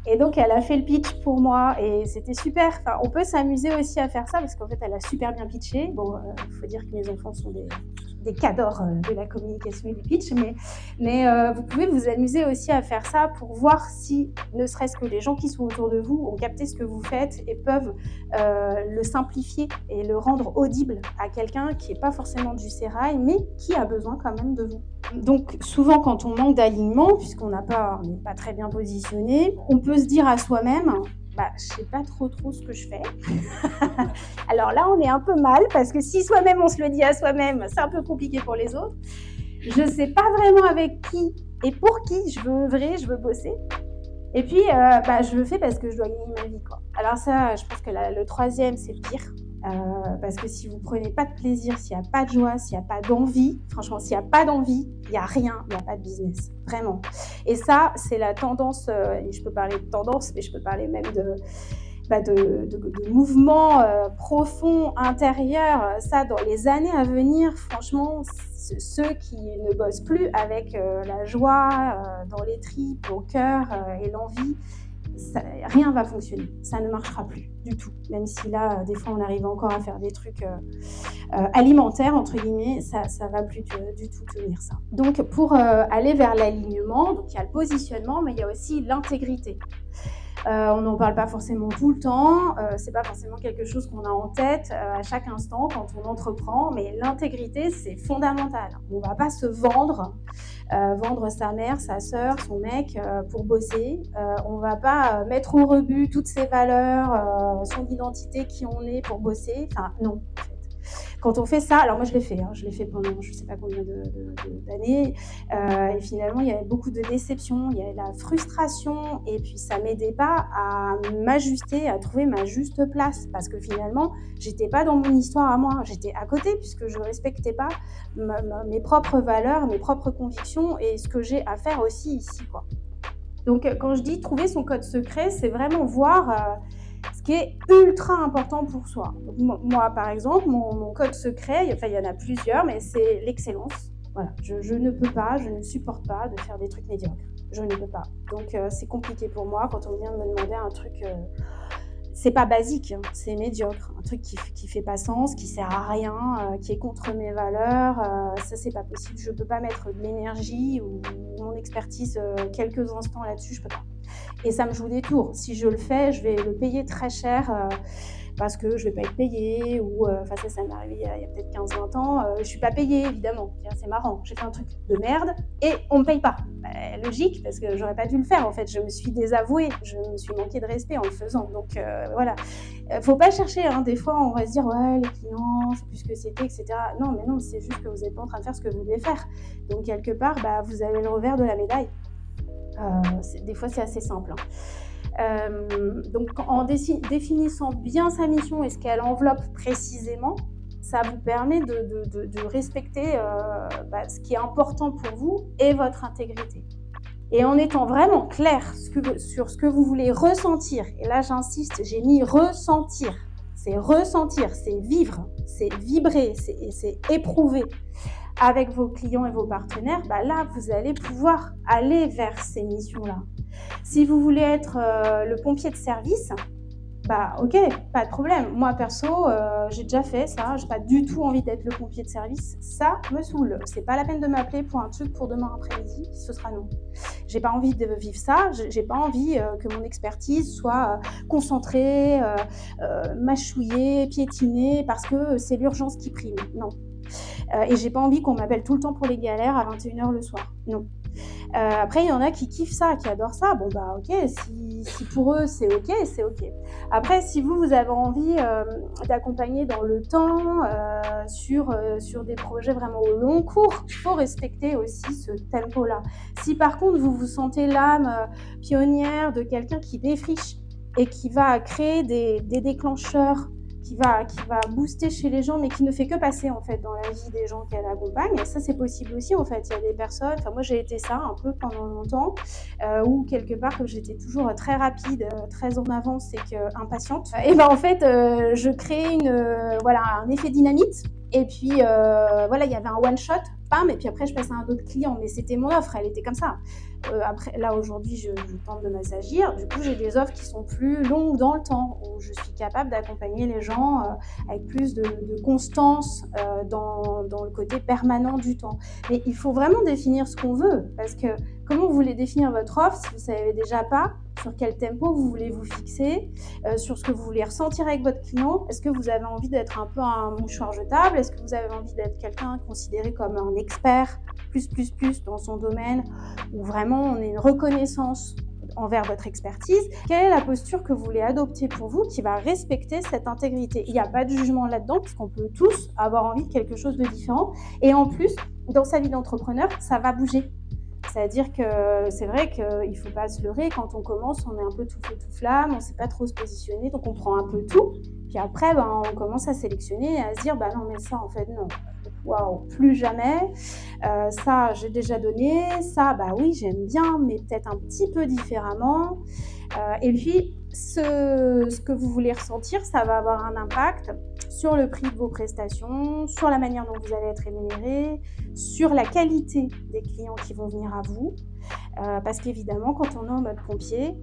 Et donc, elle a fait le pitch pour moi et c'était super. Enfin, on peut s'amuser aussi à faire ça parce qu'en fait, elle a super bien pitché. Il faut dire que mes enfants sont des cadors de la communication et du pitch, mais vous pouvez vous amuser aussi à faire ça pour voir si, ne serait-ce que les gens qui sont autour de vous ont capté ce que vous faites et peuvent le simplifier et le rendre audible à quelqu'un qui n'est pas forcément du sérail, mais qui a besoin quand même de vous. Donc souvent quand on manque d'alignement, puisqu'on n'est pas très bien positionné, on peut se dire à soi-même je sais pas trop ce que je fais. Alors là on est un peu mal parce que si soi-même on se le dit à soi-même, c'est un peu compliqué pour les autres. Je sais pas vraiment avec qui et pour qui je veux œuvrer, je veux bosser. Et puis je le fais parce que je dois gagner ma vie, quoi. Alors ça, je pense que le troisième c'est le pire. Parce que si vous prenez pas de plaisir, s'il n'y a pas de joie, s'il n'y a pas d'envie, franchement, s'il n'y a pas d'envie, il n'y a rien, il n'y a pas de business, vraiment. Et ça, c'est la tendance, et je peux parler de tendance, mais je peux parler même de mouvements profonds, intérieurs. Ça, dans les années à venir, franchement, ceux qui ne bossent plus avec la joie dans les tripes, au cœur et l'envie, rien ne va fonctionner, ça ne marchera plus du tout. Même si là, des fois, on arrive encore à faire des trucs alimentaires, entre guillemets, ça ne va plus du tout tenir ça. Donc, pour aller vers l'alignement, donc il y a le positionnement, mais il y a aussi l'intégrité. On n'en parle pas forcément tout le temps, c'est pas forcément quelque chose qu'on a en tête à chaque instant quand on entreprend, mais l'intégrité, c'est fondamental. On ne va pas se vendre sa mère, sa sœur, son mec pour bosser. On ne va pas mettre au rebut toutes ses valeurs, son identité, qui on est pour bosser. Enfin, non. Quand on fait ça, alors moi je l'ai fait pendant je ne sais pas combien d'années, et finalement il y avait beaucoup de déception, il y avait la frustration, et puis ça ne m'aidait pas à m'ajuster, à trouver ma juste place, parce que finalement j'étais pas dans mon histoire à moi, j'étais à côté puisque je ne respectais pas mes propres valeurs, mes propres convictions et ce que j'ai à faire aussi ici, quoi. Donc quand je dis trouver son code secret, c'est vraiment voir ce qui est ultra important pour soi. Donc, moi, par exemple, mon code secret, enfin, il y en a plusieurs, mais c'est l'excellence. Voilà, je ne peux pas, je ne supporte pas de faire des trucs médiocres. Je ne peux pas. Donc, c'est compliqué pour moi quand on vient me demander un truc... c'est pas basique, hein, c'est médiocre. Un truc qui fait pas sens, qui sert à rien, qui est contre mes valeurs. Ça, c'est pas possible. Je peux pas mettre de l'énergie ou mon expertise quelques instants là-dessus, je peux pas. Et ça me joue des tours. Si je le fais, je vais le payer très cher parce que je ne vais pas être payée. Ou, ça m'est arrivé il y a peut-être 15-20 ans. Je ne suis pas payée, évidemment. C'est marrant. J'ai fait un truc de merde et on ne me paye pas. Logique, parce que je n'aurais pas dû le faire, en fait. Je me suis désavouée. Je me suis manqué de respect en le faisant. Donc, voilà. Il ne faut pas chercher. Hein. Des fois, on va se dire, ouais, les clients, c'est plus ce que c'était, etc. Non, mais non, c'est juste que vous n'êtes pas en train de faire ce que vous devez faire. Donc, quelque part, vous avez le revers de la médaille. Des fois, c'est assez simple. Donc, en définissant bien sa mission et ce qu'elle enveloppe précisément, ça vous permet de respecter ce qui est important pour vous et votre intégrité. Et en étant vraiment clair sur ce que vous voulez ressentir, et là j'insiste, j'ai mis ressentir, c'est vivre, c'est vibrer, c'est éprouver avec vos clients et vos partenaires, là, vous allez pouvoir aller vers ces missions-là. Si vous voulez être le pompier de service, ok, pas de problème. Moi, perso, j'ai déjà fait ça. J'ai pas du tout envie d'être le pompier de service. Ça me saoule. C'est pas la peine de m'appeler pour un truc pour demain après-midi. Ce sera non. J'ai pas envie de vivre ça. J'ai pas envie que mon expertise soit concentrée, mâchouillée, piétinée, parce que c'est l'urgence qui prime. Non. Et j'ai pas envie qu'on m'appelle tout le temps pour les galères à 21h le soir. Non. Après, il y en a qui kiffent ça, qui adorent ça. Bon, ok, si pour eux, c'est ok, c'est ok. Après, si vous avez envie d'accompagner dans le temps, sur des projets vraiment au long cours, il faut respecter aussi ce tempo-là. Si par contre, vous vous sentez l'âme pionnière de quelqu'un qui défriche et qui va créer des déclencheurs, qui va booster chez les gens, mais qui ne fait que passer en fait dans la vie des gens qu'elle accompagne. Et ça, c'est possible aussi en fait. Il y a des personnes, moi j'ai été ça un peu pendant longtemps, où quelque part que j'étais toujours très rapide, très en avance et impatiente. Et en fait, je créais un effet dynamite. Et puis il y avait un one shot, bam, et puis après je passais à un autre client. Mais c'était mon offre, elle était comme ça. Après, là aujourd'hui, je tente de m'assagir. Du coup, j'ai des offres qui sont plus longues dans le temps, où je suis capable d'accompagner les gens avec plus de constance dans le côté permanent du temps. Mais il faut vraiment définir ce qu'on veut, parce que comment vous voulez définir votre offre si vous ne savez déjà pas sur quel tempo vous voulez vous fixer, sur ce que vous voulez ressentir avec votre client. Est-ce que vous avez envie d'être un peu un mouchoir jetable? Est-ce que vous avez envie d'être quelqu'un considéré comme un expert plus dans son domaine, où vraiment on a une reconnaissance envers votre expertise? Quelle est la posture que vous voulez adopter pour vous qui va respecter cette intégrité? Il n'y a pas de jugement là-dedans, puisqu'on peut tous avoir envie de quelque chose de différent. Et en plus, dans sa vie d'entrepreneur, ça va bouger. C'est-à-dire que c'est vrai qu'il ne faut pas se leurrer. Quand on commence, on est un peu tout feu, tout flamme, on ne sait pas trop se positionner, donc on prend un peu tout. Puis après, on commence à sélectionner et à se dire, non, mais ça, en fait, non. Waouh, plus jamais. Ça, j'ai déjà donné. Ça, oui, j'aime bien, mais peut-être un petit peu différemment. Et puis, ce que vous voulez ressentir, ça va avoir un impact sur le prix de vos prestations, sur la manière dont vous allez être rémunéré, sur la qualité des clients qui vont venir à vous. Parce qu'évidemment, quand on est en mode pompier,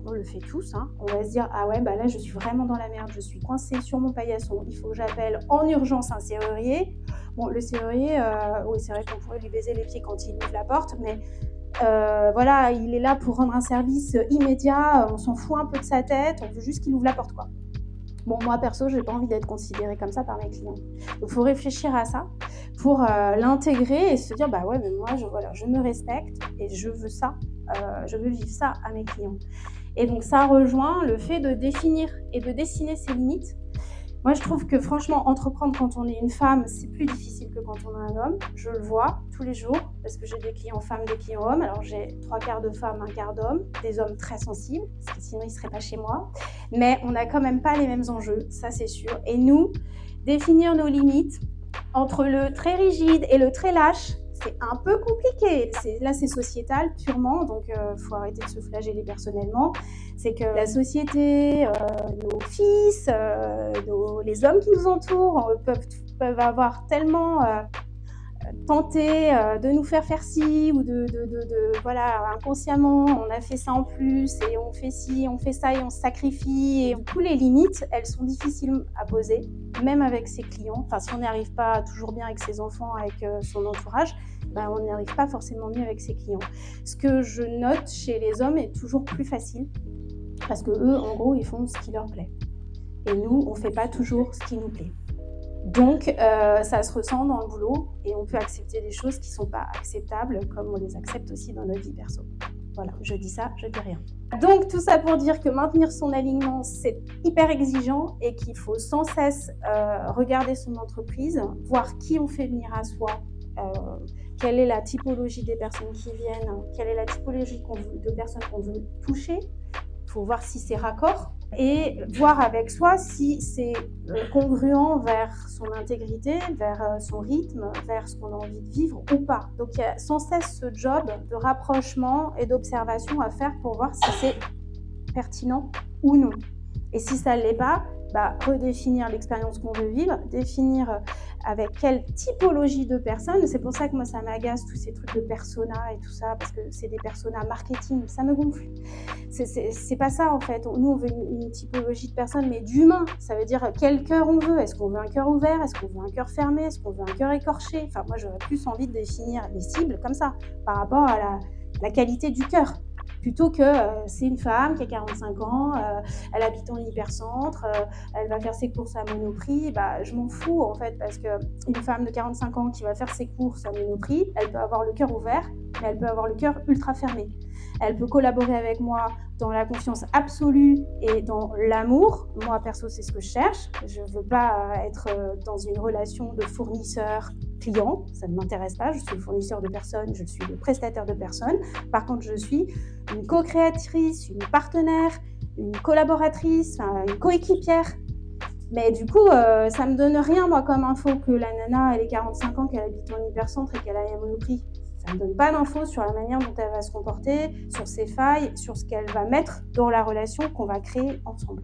on le fait tous. On va se dire, ah ouais, là, je suis vraiment dans la merde, je suis coincée sur mon paillasson, il faut que j'appelle en urgence un serrurier. Bon, le serrurier, oui, c'est vrai qu'on pourrait lui baiser les pieds quand il ouvre la porte, mais voilà, il est là pour rendre un service immédiat, on s'en fout un peu de sa tête, on veut juste qu'il ouvre la porte, quoi. Bon, moi, perso, j'ai pas envie d'être considérée comme ça par mes clients. Donc, il faut réfléchir à ça pour l'intégrer et se dire, ouais, mais moi, je me respecte et je veux ça, je veux vivre ça à mes clients. Et donc, ça rejoint le fait de définir et de dessiner ses limites. Moi, je trouve que franchement, entreprendre quand on est une femme, c'est plus difficile que quand on est un homme. Je le vois tous les jours parce que j'ai des clients femmes, des clients hommes. Alors, j'ai 3/4 de femmes, 1/4 d'hommes, des hommes très sensibles, parce que sinon, ils ne seraient pas chez moi. Mais on n'a quand même pas les mêmes enjeux, ça c'est sûr. Et nous, définir nos limites entre le très rigide et le très lâche, c'est un peu compliqué. Là, c'est sociétal purement, donc il faut arrêter de se flageller personnellement. C'est que la société, nos fils, les hommes qui nous entourent peuvent avoir tellement tenté de nous faire ci ou voilà, inconsciemment, on a fait ça en plus et on fait ci, on fait ça et on se sacrifie. Et toutes les limites, elles sont difficiles à poser, même avec ses clients. Enfin, si on n'y arrive pas toujours bien avec ses enfants, avec son entourage, on n'y arrive pas forcément mieux avec ses clients. Ce que je note chez les hommes est toujours plus facile parce que eux, en gros, ils font ce qui leur plaît. Et nous, on ne fait pas toujours ce qui nous plaît. Donc, ça se ressent dans le boulot et on peut accepter des choses qui ne sont pas acceptables comme on les accepte aussi dans notre vie perso. Voilà, je dis ça, je dis rien. Donc, tout ça pour dire que maintenir son alignement, c'est hyper exigeant et qu'il faut sans cesse regarder son entreprise, voir qui on fait venir à soi, quelle est la typologie des personnes qui viennent, quelle est la typologie de personnes qu'on veut toucher. Il faut voir si c'est raccord et voir avec soi si c'est congruent vers son intégrité, vers son rythme, vers ce qu'on a envie de vivre ou pas. Donc il y a sans cesse ce job de rapprochement et d'observation à faire pour voir si c'est pertinent ou non. Et si ça ne l'est pas, redéfinir l'expérience qu'on veut vivre, définir avec quelle typologie de personnes. C'est pour ça que moi, ça m'agace, tous ces trucs de persona et tout ça, parce que c'est des personas marketing, ça me gonfle. C'est pas ça, en fait. Nous, on veut une typologie de personnes, mais d'humains. Ça veut dire quel cœur on veut. Est-ce qu'on veut un cœur ouvert? Est-ce qu'on veut un cœur fermé? Est-ce qu'on veut un cœur écorché? Enfin, moi, j'aurais plus envie de définir les cibles comme ça, par rapport à la qualité du cœur. Plutôt que c'est une femme qui a 45 ans, elle habite en hypercentre, elle va faire ses courses à Monoprix, je m'en fous en fait, parce qu'une femme de 45 ans qui va faire ses courses à Monoprix, elle peut avoir le cœur ouvert, mais elle peut avoir le cœur ultra fermé. Elle peut collaborer avec moi dans la confiance absolue et dans l'amour. Moi, perso, c'est ce que je cherche. Je ne veux pas être dans une relation de fournisseur-client. Ça ne m'intéresse pas. Je suis le fournisseur de personnes, je suis le prestataire de personnes. Par contre, je suis une co-créatrice, une partenaire, une collaboratrice, une coéquipière. Mais du coup, ça ne me donne rien, moi, comme info que la nana, elle ait 45 ans, qu'elle habite en hypercentre et qu'elle aille à Monoprix. Ça ne me donne pas d'infos sur la manière dont elle va se comporter, sur ses failles, sur ce qu'elle va mettre dans la relation qu'on va créer ensemble.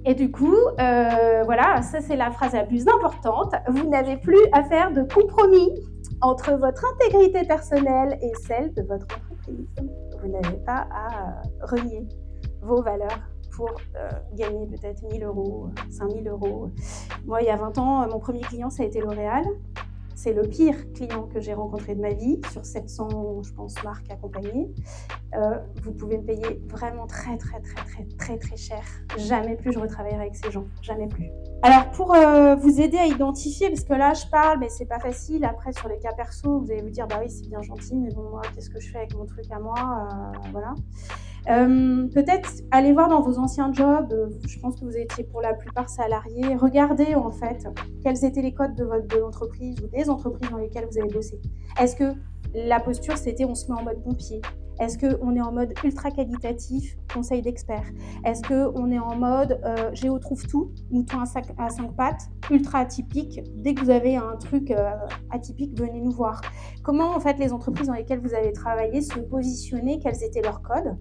Et du coup, voilà, ça c'est la phrase la plus importante. Vous n'avez plus à faire de compromis entre votre intégrité personnelle et celle de votre entreprise. Vous n'avez pas à renier vos valeurs pour gagner peut-être 1 000 euros, 5 000 euros. Moi, il y a 20 ans, mon premier client, ça a été L'Oréal. C'est le pire client que j'ai rencontré de ma vie, sur 700, je pense, marques accompagnées. Vous pouvez me payer vraiment très cher. Jamais plus je retravaillerai avec ces gens, jamais plus. Alors, pour vous aider à identifier, parce que là, je parle, mais c'est pas facile. Après, sur les cas perso, vous allez vous dire, oui, c'est bien gentil, mais bon, moi, qu'est-ce que je fais avec mon truc à moi, voilà. Peut-être aller voir dans vos anciens jobs, je pense que vous étiez pour la plupart salariés, regardez en fait quels étaient les codes de l'entreprise ou des entreprises dans lesquelles vous avez bossé. Est-ce que la posture c'était on se met en mode pompier? Est-ce qu'on est en mode ultra qualitatif, conseil d'expert? Est-ce qu'on est en mode Géo trouve tout, mouton à 5 pattes, ultra atypique? Dès que vous avez un truc atypique, venez nous voir. Comment en fait les entreprises dans lesquelles vous avez travaillé se positionner, quels étaient leurs codes?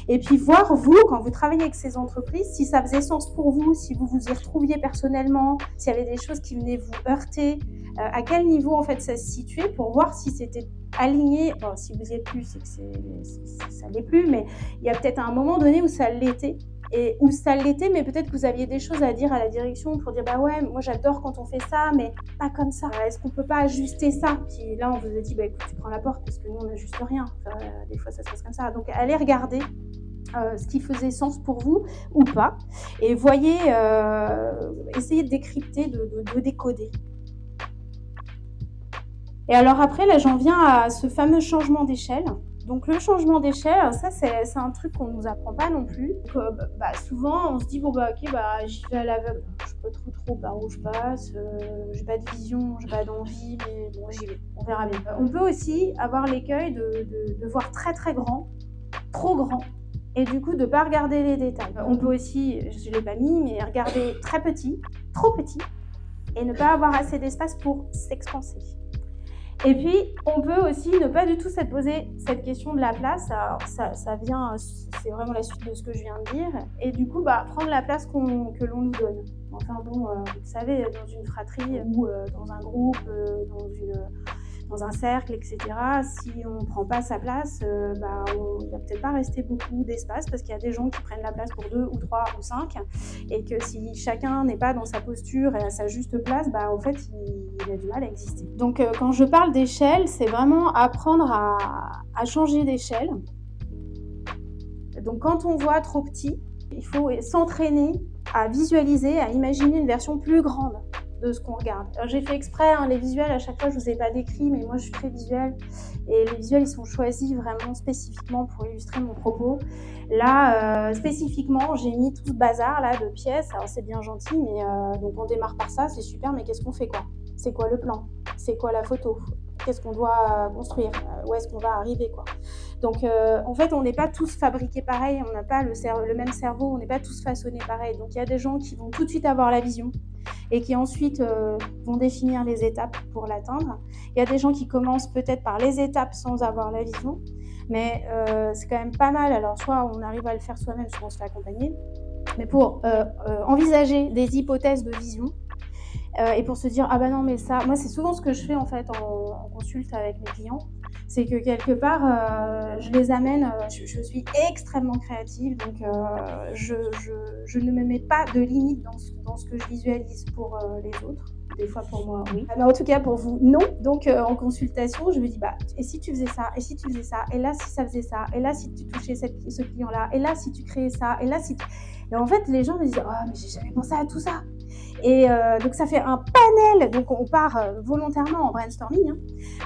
Et puis voir vous, quand vous travaillez avec ces entreprises, si ça faisait sens pour vous, si vous vous y retrouviez personnellement, s'il y avait des choses qui venaient vous heurter, à quel niveau en fait ça se situait pour voir si c'était aligné. Bon, si vous y êtes plus, c'est que ça l'est plus, mais il y a peut-être un moment donné où ça l'était. Et où ça l'était, mais peut-être que vous aviez des choses à dire à la direction pour dire bah ouais, moi j'adore quand on fait ça, mais pas comme ça. Est-ce qu'on peut pas ajuster ça? Puis là on vous a dit bah écoute, tu prends la porte parce que nous on n'ajuste rien. Enfin, des fois ça se passe comme ça. Donc allez regarder ce qui faisait sens pour vous ou pas, et voyez, essayez de décrypter, de décoder. Et alors après là j'en viens à ce fameux changement d'échelle. Donc le changement d'échelle, ça c'est un truc qu'on ne nous apprend pas non plus. Donc, souvent on se dit bon bah ok bah j'y vais à l'aveugle, je sais pas trop par où je passe, j'ai pas de vision, j'ai pas d'envie, mais bon j'y vais, on verra bien. On peut aussi avoir l'écueil de voir très très grand, trop grand, et du coup de pas regarder les détails. On peut aussi, je l'ai pas mis, mais regarder très petit, trop petit, et ne pas avoir assez d'espace pour s'expanser. Et puis, on peut aussi ne pas du tout se poser cette question de la place. Alors, ça vient, c'est vraiment la suite de ce que je viens de dire. Et du coup, prendre la place que l'on nous donne. Enfin bon, vous savez, dans une fratrie ou dans un groupe, dans un cercle, etc., si on ne prend pas sa place, il ne va peut-être pas rester beaucoup d'espace parce qu'il y a des gens qui prennent la place pour 2 ou 3 ou 5 et que si chacun n'est pas dans sa posture et à sa juste place, en fait, il a du mal à exister. Donc, quand je parle d'échelle, c'est vraiment apprendre à changer d'échelle. Donc, quand on voit trop petit, il faut s'entraîner à visualiser, à imaginer une version plus grande de ce qu'on regarde. Alors, j'ai fait exprès, les visuels, à chaque fois, je ne vous ai pas décrit, mais moi, je suis très visuelle. Et les visuels, ils sont choisis vraiment spécifiquement pour illustrer mon propos. Là, spécifiquement, j'ai mis tout ce bazar là, de pièces. Alors, c'est bien gentil, mais donc on démarre par ça, c'est super, mais qu'est-ce qu'on fait, quoi? C'est quoi le plan? C'est quoi la photo? Qu'est-ce qu'on doit construire? Où est-ce qu'on va arriver, quoi? Donc, en fait, on n'est pas tous fabriqués pareil, on n'a pas le même cerveau, on n'est pas tous façonnés pareil. Donc, il y a des gens qui vont tout de suite avoir la vision et qui ensuite vont définir les étapes pour l'atteindre. Il y a des gens qui commencent peut-être par les étapes sans avoir la vision, mais c'est quand même pas mal. Alors, soit on arrive à le faire soi-même, soit on se fait accompagner, mais pour envisager des hypothèses de vision, et pour se dire ah bah non mais ça, moi c'est souvent ce que je fais en fait en consulte avec mes clients, c'est que quelque part je les amène, je suis extrêmement créative, donc je ne me mets pas de limite dans ce que je visualise pour les autres. Des fois pour moi oui, mais en tout cas pour vous non. Donc en consultation je me dis et si tu faisais ça, et si tu faisais ça, et là si ça faisait ça, et là si tu touchais ce client là, et là si tu créais ça, et là si tu... Et en fait les gens me disent mais j'ai jamais pensé à tout ça. Et donc ça fait un panel, donc on part volontairement en brainstorming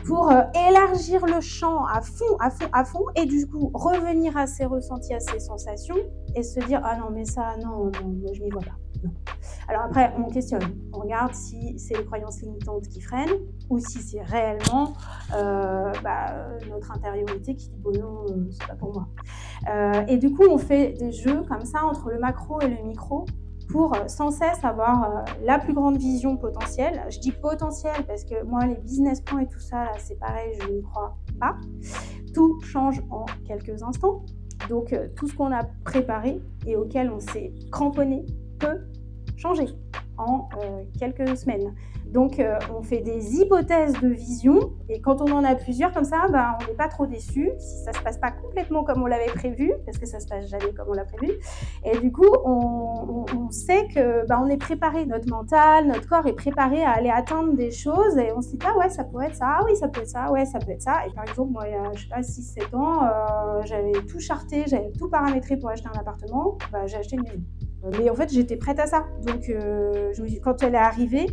pour élargir le champ à fond, et du coup revenir à ses ressentis, à ses sensations, et se dire ah non mais ça non moi je m'y vois pas. Non. Alors après on questionne, on regarde si c'est les croyances limitantes qui freinent ou si c'est réellement notre intériorité qui dit bon non c'est pas pour moi. Et du coup on fait des jeux comme ça entre le macro et le micro, pour sans cesse avoir la plus grande vision potentielle. Je dis potentielle parce que moi, les business plans et tout ça, là, c'est pareil, je n'y crois pas. Tout change en quelques instants. Donc, tout ce qu'on a préparé et auquel on s'est cramponné peut changer en quelques semaines. Donc, on fait des hypothèses de vision et quand on en a plusieurs comme ça, on n'est pas trop déçu si ça ne se passe pas complètement comme on l'avait prévu, parce que ça ne se passe jamais comme on l'a prévu. Et du coup, on sait que on est préparé, notre mental, notre corps est préparé à aller atteindre des choses et on se dit ouais, ça pourrait être ça, ah oui, ça peut être ça, ouais, ça peut être ça. Et par exemple, moi, il y a, je sais pas, 6-7 ans, j'avais tout charté, j'avais tout paramétré pour acheter un appartement, j'ai acheté une maison. Mais en fait, j'étais prête à ça. Donc, je me dis, quand elle est arrivée,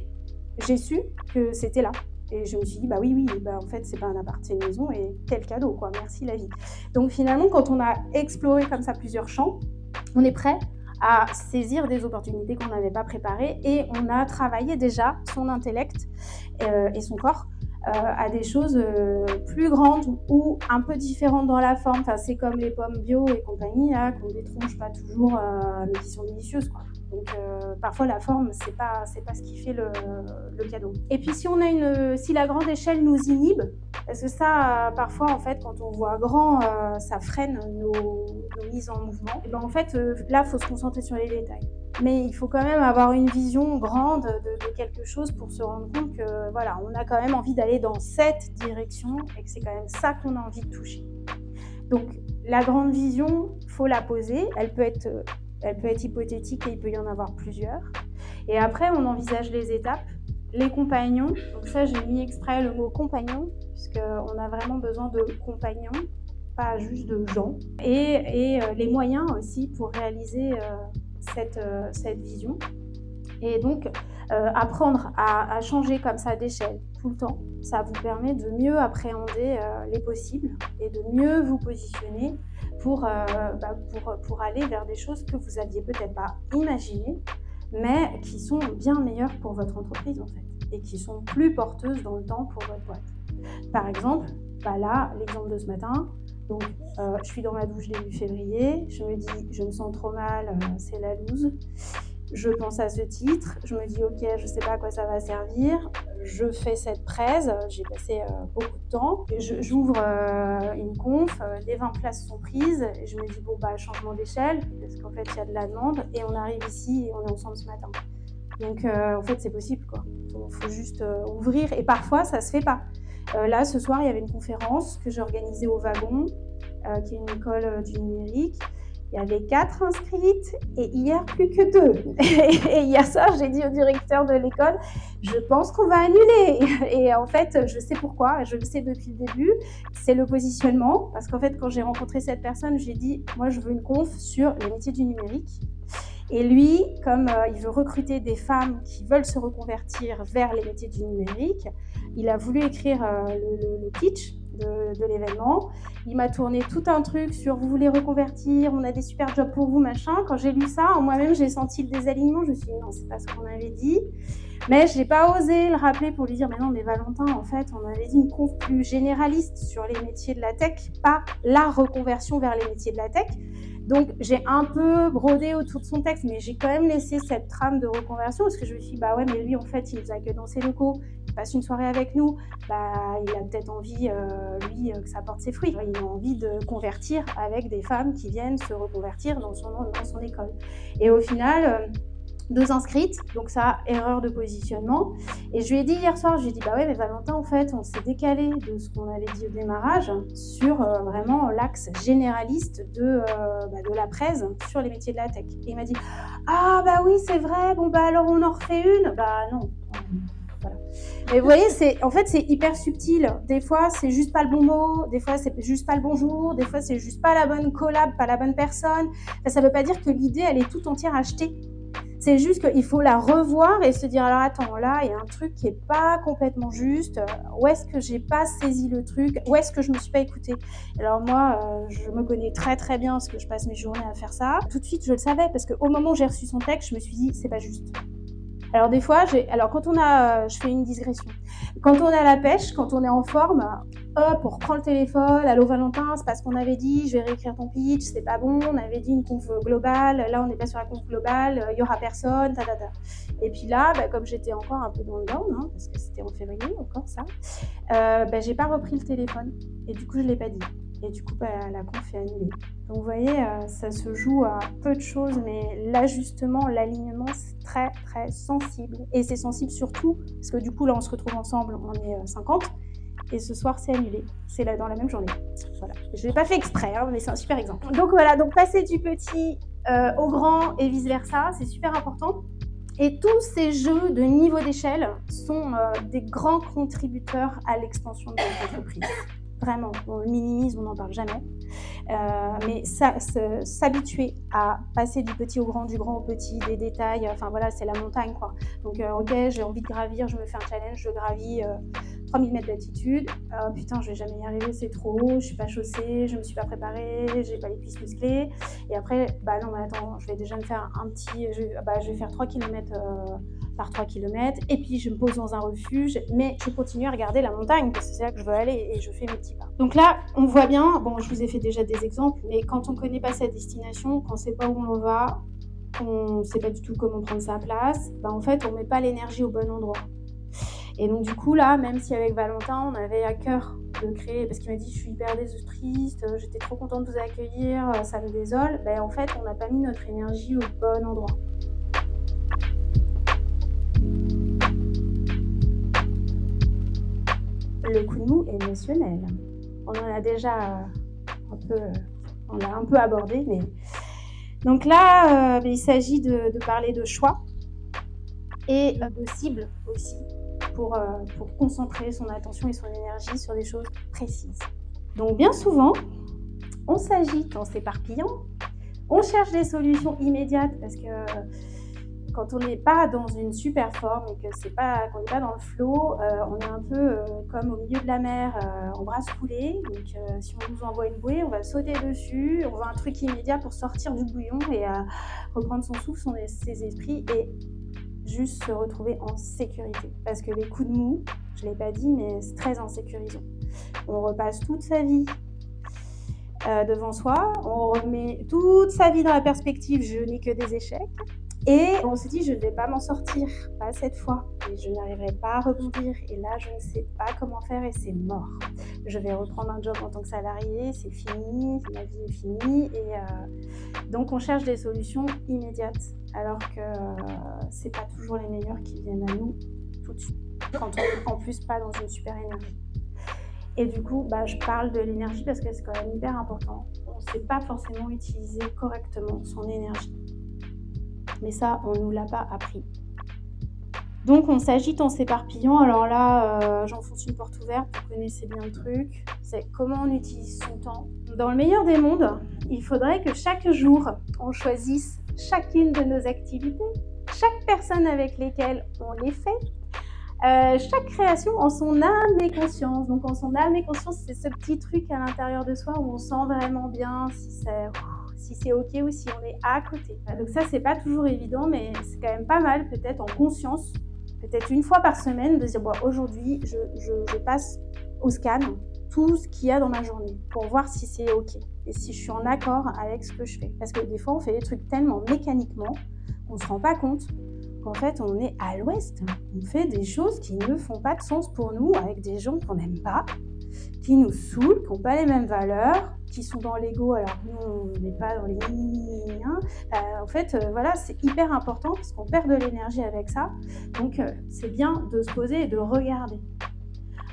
j'ai su que c'était là. Et je me suis dit, bah oui, en fait, c'est pas un appart, c'est une maison, et quel cadeau, quoi, merci la vie. Donc finalement, quand on a exploré comme ça plusieurs champs, on est prêt à saisir des opportunités qu'on n'avait pas préparées, et on a travaillé déjà son intellect et son corps à des choses plus grandes ou un peu différentes dans la forme. Enfin, c'est comme les pommes bio et compagnie, là, qu'on détronche pas toujours, mais qui sont délicieuses, quoi. Donc parfois la forme, c'est pas ce qui fait le cadeau. Et puis si la grande échelle nous inhibe, parce que ça, parfois en fait, quand on voit grand, ça freine nos mises en mouvement. Et ben en fait, là, il faut se concentrer sur les détails. Mais il faut quand même avoir une vision grande de quelque chose pour se rendre compte que voilà, on a quand même envie d'aller dans cette direction et que c'est quand même ça qu'on a envie de toucher. Donc la grande vision, faut la poser. Elle peut être hypothétique et il peut y en avoir plusieurs. Et après, on envisage les étapes, les compagnons. Donc ça, j'ai mis exprès le mot compagnon, puisqu'on a vraiment besoin de compagnons, pas juste de gens. Et les moyens aussi pour réaliser cette vision. Et donc, apprendre à changer comme ça d'échelle tout le temps, ça vous permet de mieux appréhender les possibles et de mieux vous positionner pour aller vers des choses que vous n'aviez peut-être pas imaginées, mais qui sont bien meilleures pour votre entreprise en fait, et qui sont plus porteuses dans le temps pour votre boîte. Par exemple, là, l'exemple de ce matin, donc je suis dans ma douche début février, je me dis, je me sens trop mal, c'est la loose. Je pense à ce titre, je me dis ok, je ne sais pas à quoi ça va servir, je fais cette presse, j'ai passé beaucoup de temps, j'ouvre une conf, les 20 places sont prises, et je me dis bon changement d'échelle, parce qu'en fait il y a de la demande, et on arrive ici et on est ensemble ce matin. Donc en fait c'est possible quoi, faut juste ouvrir, et parfois ça se fait pas. Là ce soir il y avait une conférence que j'ai organisée au Wagon, qui est une école du numérique. Il y avait 4 inscrites et hier plus que 2. Et hier soir, j'ai dit au directeur de l'école, je pense qu'on va annuler. Et en fait, je sais pourquoi, je le sais depuis le début, c'est le positionnement. Parce qu'en fait, quand j'ai rencontré cette personne, j'ai dit, moi je veux une conf sur les métiers du numérique. Et lui, comme il veut recruter des femmes qui veulent se reconvertir vers les métiers du numérique, il a voulu écrire le pitch de l'événement. Il m'a tourné tout un truc sur vous voulez reconvertir, on a des super jobs pour vous, machin. Quand j'ai lu ça, en moi-même, j'ai senti le désalignement. Je me suis dit non, c'est pas ce qu'on avait dit. Mais je n'ai pas osé le rappeler pour lui dire mais non, mais Valentin, en fait, on avait dit une conf plus généraliste sur les métiers de la tech, pas la reconversion vers les métiers de la tech. Donc, j'ai un peu brodé autour de son texte, mais j'ai quand même laissé cette trame de reconversion parce que je me suis dit, bah ouais, mais lui, en fait, il nous accueille dans ses locaux, il passe une soirée avec nous, il a peut-être envie, lui, que ça porte ses fruits. Il a envie de convertir avec des femmes qui viennent se reconvertir dans son école. Et au final, 2 inscrites, donc ça, erreur de positionnement. Et je lui ai dit hier soir, je lui ai dit, bah ouais, mais Valentin, en fait, on s'est décalé de ce qu'on avait dit au démarrage sur vraiment l'axe généraliste de la presse sur les métiers de la tech. Et il m'a dit, ah bah oui, c'est vrai, bon bah alors on en refait une. Bah non. Voilà. Mais vous voyez, en fait, c'est hyper subtil. Des fois, c'est juste pas le bon mot, des fois, c'est juste pas le bon jour, des fois, c'est juste pas la bonne collab, pas la bonne personne. Enfin, ça veut pas dire que l'idée, elle est tout entière achetée. C'est juste qu'il faut la revoir et se dire alors attends, là il y a un truc qui est pas complètement juste, où est-ce que j'ai pas saisi le truc, où est-ce que je me suis pas écoutée. Alors moi je me connais très très bien parce que je passe mes journées à faire ça. Tout de suite je le savais parce qu'au moment où j'ai reçu son texte, je me suis dit c'est pas juste. Alors des fois, je fais une digression. Quand on est à la pêche, quand on est en forme, hop, on reprend le téléphone, allô Valentin, c'est pas ce qu'on avait dit, je vais réécrire ton pitch, c'est pas bon, on avait dit une conf globale, là on n'est pas sur la conf globale, il y aura personne, Et puis là, comme j'étais encore un peu dans le down, parce que c'était en février encore ça, j'ai pas repris le téléphone et du coup je l'ai pas dit. Et du coup, la conf est annulée. Donc vous voyez, ça se joue à peu de choses, mais l'ajustement, l'alignement, c'est très très sensible. Et c'est sensible surtout, parce que du coup là on se retrouve ensemble, on est 50, et ce soir c'est annulé. C'est là dans la même journée. Voilà. Je l'ai pas fait exprès, mais c'est un super exemple. Donc voilà, donc passer du petit au grand et vice versa, c'est super important. Et tous ces jeux de niveau d'échelle sont des grands contributeurs à l'expansion de votre entreprise. Vraiment, on le minimise, on n'en parle jamais. Mais s'habituer à passer du petit au grand au petit, des détails, enfin voilà, c'est la montagne quoi. Donc ok, j'ai envie de gravir, je me fais un challenge, je gravis 3000 mètres d'altitude, putain, je vais jamais y arriver, c'est trop haut, je suis pas chaussée, je me suis pas préparée, j'ai pas les cuisses musclées. Et après, bah non, mais attends, je vais déjà me faire je vais faire 3 km par 3 km, et puis je me pose dans un refuge, mais je continue à regarder la montagne, parce que c'est là que je veux aller, et je fais mes petits pas. Donc là, on voit bien, bon, je vous ai fait déjà des exemples, mais quand on connaît pas sa destination, qu'on sait pas où on va, qu'on sait pas du tout comment prendre sa place, bah en fait, on met pas l'énergie au bon endroit. Et donc du coup là, même si avec Valentin, on avait à cœur de créer, parce qu'il m'a dit je suis hyper triste, j'étais trop contente de vous accueillir, ça me désole, ben en fait on n'a pas mis notre énergie au bon endroit. Le coup de mou émotionnel. On en a déjà on l'a un peu abordé, mais donc là il s'agit de parler de choix et de cible aussi. Pour concentrer son attention et son énergie sur des choses précises. Donc bien souvent, on s'agite en s'éparpillant, on cherche des solutions immédiates parce que quand on n'est pas dans une super forme et qu'on n'est pas dans le flow, on est un peu comme au milieu de la mer, en bras coulés. Donc si on nous envoie une bouée, on va sauter dessus, on veut un truc immédiat pour sortir du bouillon et reprendre son souffle, ses esprits et juste se retrouver en sécurité. Parce que les coups de mou, je ne l'ai pas dit, mais c'est très insécurisant. On repasse toute sa vie devant soi, on remet toute sa vie dans la perspective, je n'ai que des échecs. Et on se dit, je ne vais pas m'en sortir, pas cette fois. Et je n'arriverai pas à rebondir. Et là, je ne sais pas comment faire et c'est mort. Je vais reprendre un job en tant que salarié, c'est fini, ma vie est finie. Et donc, on cherche des solutions immédiates. Alors que c'est pas toujours les meilleures qui viennent à nous tout de suite. Quand on n'est en plus pas dans une super énergie. Et du coup, je parle de l'énergie parce que c'est quand même hyper important. On ne sait pas forcément utiliser correctement son énergie. Mais ça, on ne nous l'a pas appris. Donc, on s'agite en s'éparpillant. Alors là, j'enfonce une porte ouverte, vous connaissez bien le truc. C'est comment on utilise son temps. Dans le meilleur des mondes, il faudrait que chaque jour, on choisisse chacune de nos activités, chaque personne avec lesquelles on les fait, chaque création en son âme et conscience. Donc, en son âme et conscience, c'est ce petit truc à l'intérieur de soi où on sent vraiment bien si c'est ok ou si on est à côté. Donc ça, c'est pas toujours évident, mais c'est quand même pas mal, peut-être en conscience, peut-être une fois par semaine, de dire aujourd'hui, je passe au scan tout ce qu'il y a dans ma journée pour voir si c'est ok et si je suis en accord avec ce que je fais. Parce que des fois, on fait des trucs tellement mécaniquement qu'on ne se rend pas compte qu'en fait, on est à l'ouest. On fait des choses qui ne font pas de sens pour nous, avec des gens qu'on n'aime pas, qui nous saoulent, qui n'ont pas les mêmes valeurs, qui sont dans l'ego alors que nous, on n'est pas dans les en fait, voilà, c'est hyper important parce qu'on perd de l'énergie avec ça. Donc, c'est bien de se poser et de regarder.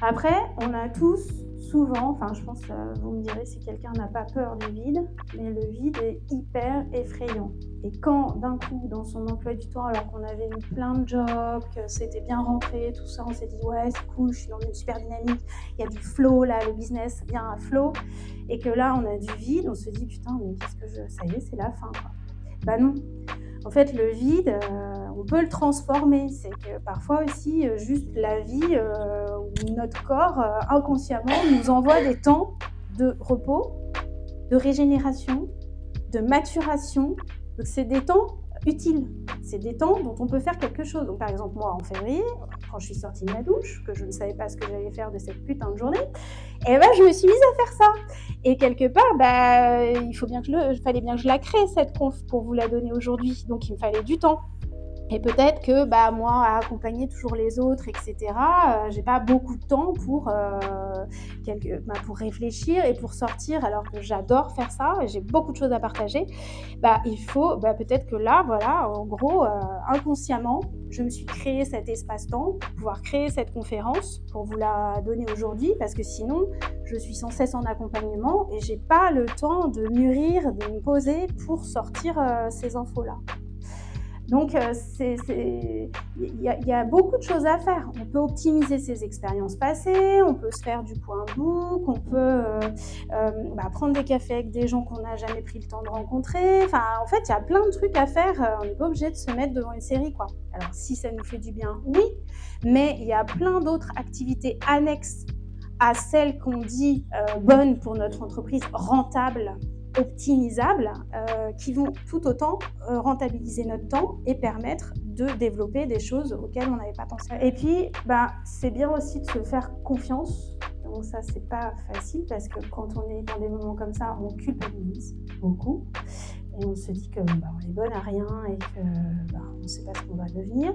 Après, on a tous souvent, enfin je pense, vous me direz si quelqu'un n'a pas peur du vide, mais le vide est hyper effrayant. Et quand d'un coup, dans son emploi du temps, alors qu'on avait eu plein de jobs, que c'était bien rentré, tout ça, on s'est dit ouais c'est cool, je suis dans une super dynamique, il y a du flow là, le business vient à flow, et que là on a du vide, on se dit putain mais ça y est, c'est la fin quoi. Bah non. En fait, le vide, on peut le transformer. C'est que parfois aussi, juste la vie ou notre corps, inconsciemment, nous envoie des temps de repos, de régénération, de maturation. Donc, c'est des temps utiles. C'est des temps dont on peut faire quelque chose. Donc, par exemple, moi, en février, quand je suis sortie de ma douche, que je ne savais pas ce que j'allais faire de cette putain de journée, je me suis mise à faire ça. Et quelque part, il fallait bien que je la crée, cette conf, pour vous la donner aujourd'hui. Donc, il me fallait du temps. Et peut-être que moi, à accompagner toujours les autres, etc., j'ai pas beaucoup de temps pour réfléchir et pour sortir, alors que j'adore faire ça et j'ai beaucoup de choses à partager. Il faut peut-être que là, voilà, en gros, inconsciemment, je me suis créé cet espace-temps pour pouvoir créer cette conférence, pour vous la donner aujourd'hui, parce que sinon, je suis sans cesse en accompagnement et j'ai pas le temps de mûrir, de me poser pour sortir ces infos-là. Donc, il y a beaucoup de choses à faire. On peut optimiser ses expériences passées, on peut se faire du coup un book, on peut prendre des cafés avec des gens qu'on n'a jamais pris le temps de rencontrer. Enfin, en fait, il y a plein de trucs à faire. On n'est pas obligé de se mettre devant une série, quoi. Alors, si ça nous fait du bien, oui, mais il y a plein d'autres activités annexes à celles qu'on dit bonnes pour notre entreprise, rentables, optimisables, qui vont tout autant rentabiliser notre temps et permettre de développer des choses auxquelles on n'avait pas pensé. Et puis, c'est bien aussi de se faire confiance. Donc ça, c'est pas facile parce que quand on est dans des moments comme ça, on culpabilise beaucoup et on se dit que on est bonne à rien et que on ne sait pas ce qu'on va devenir.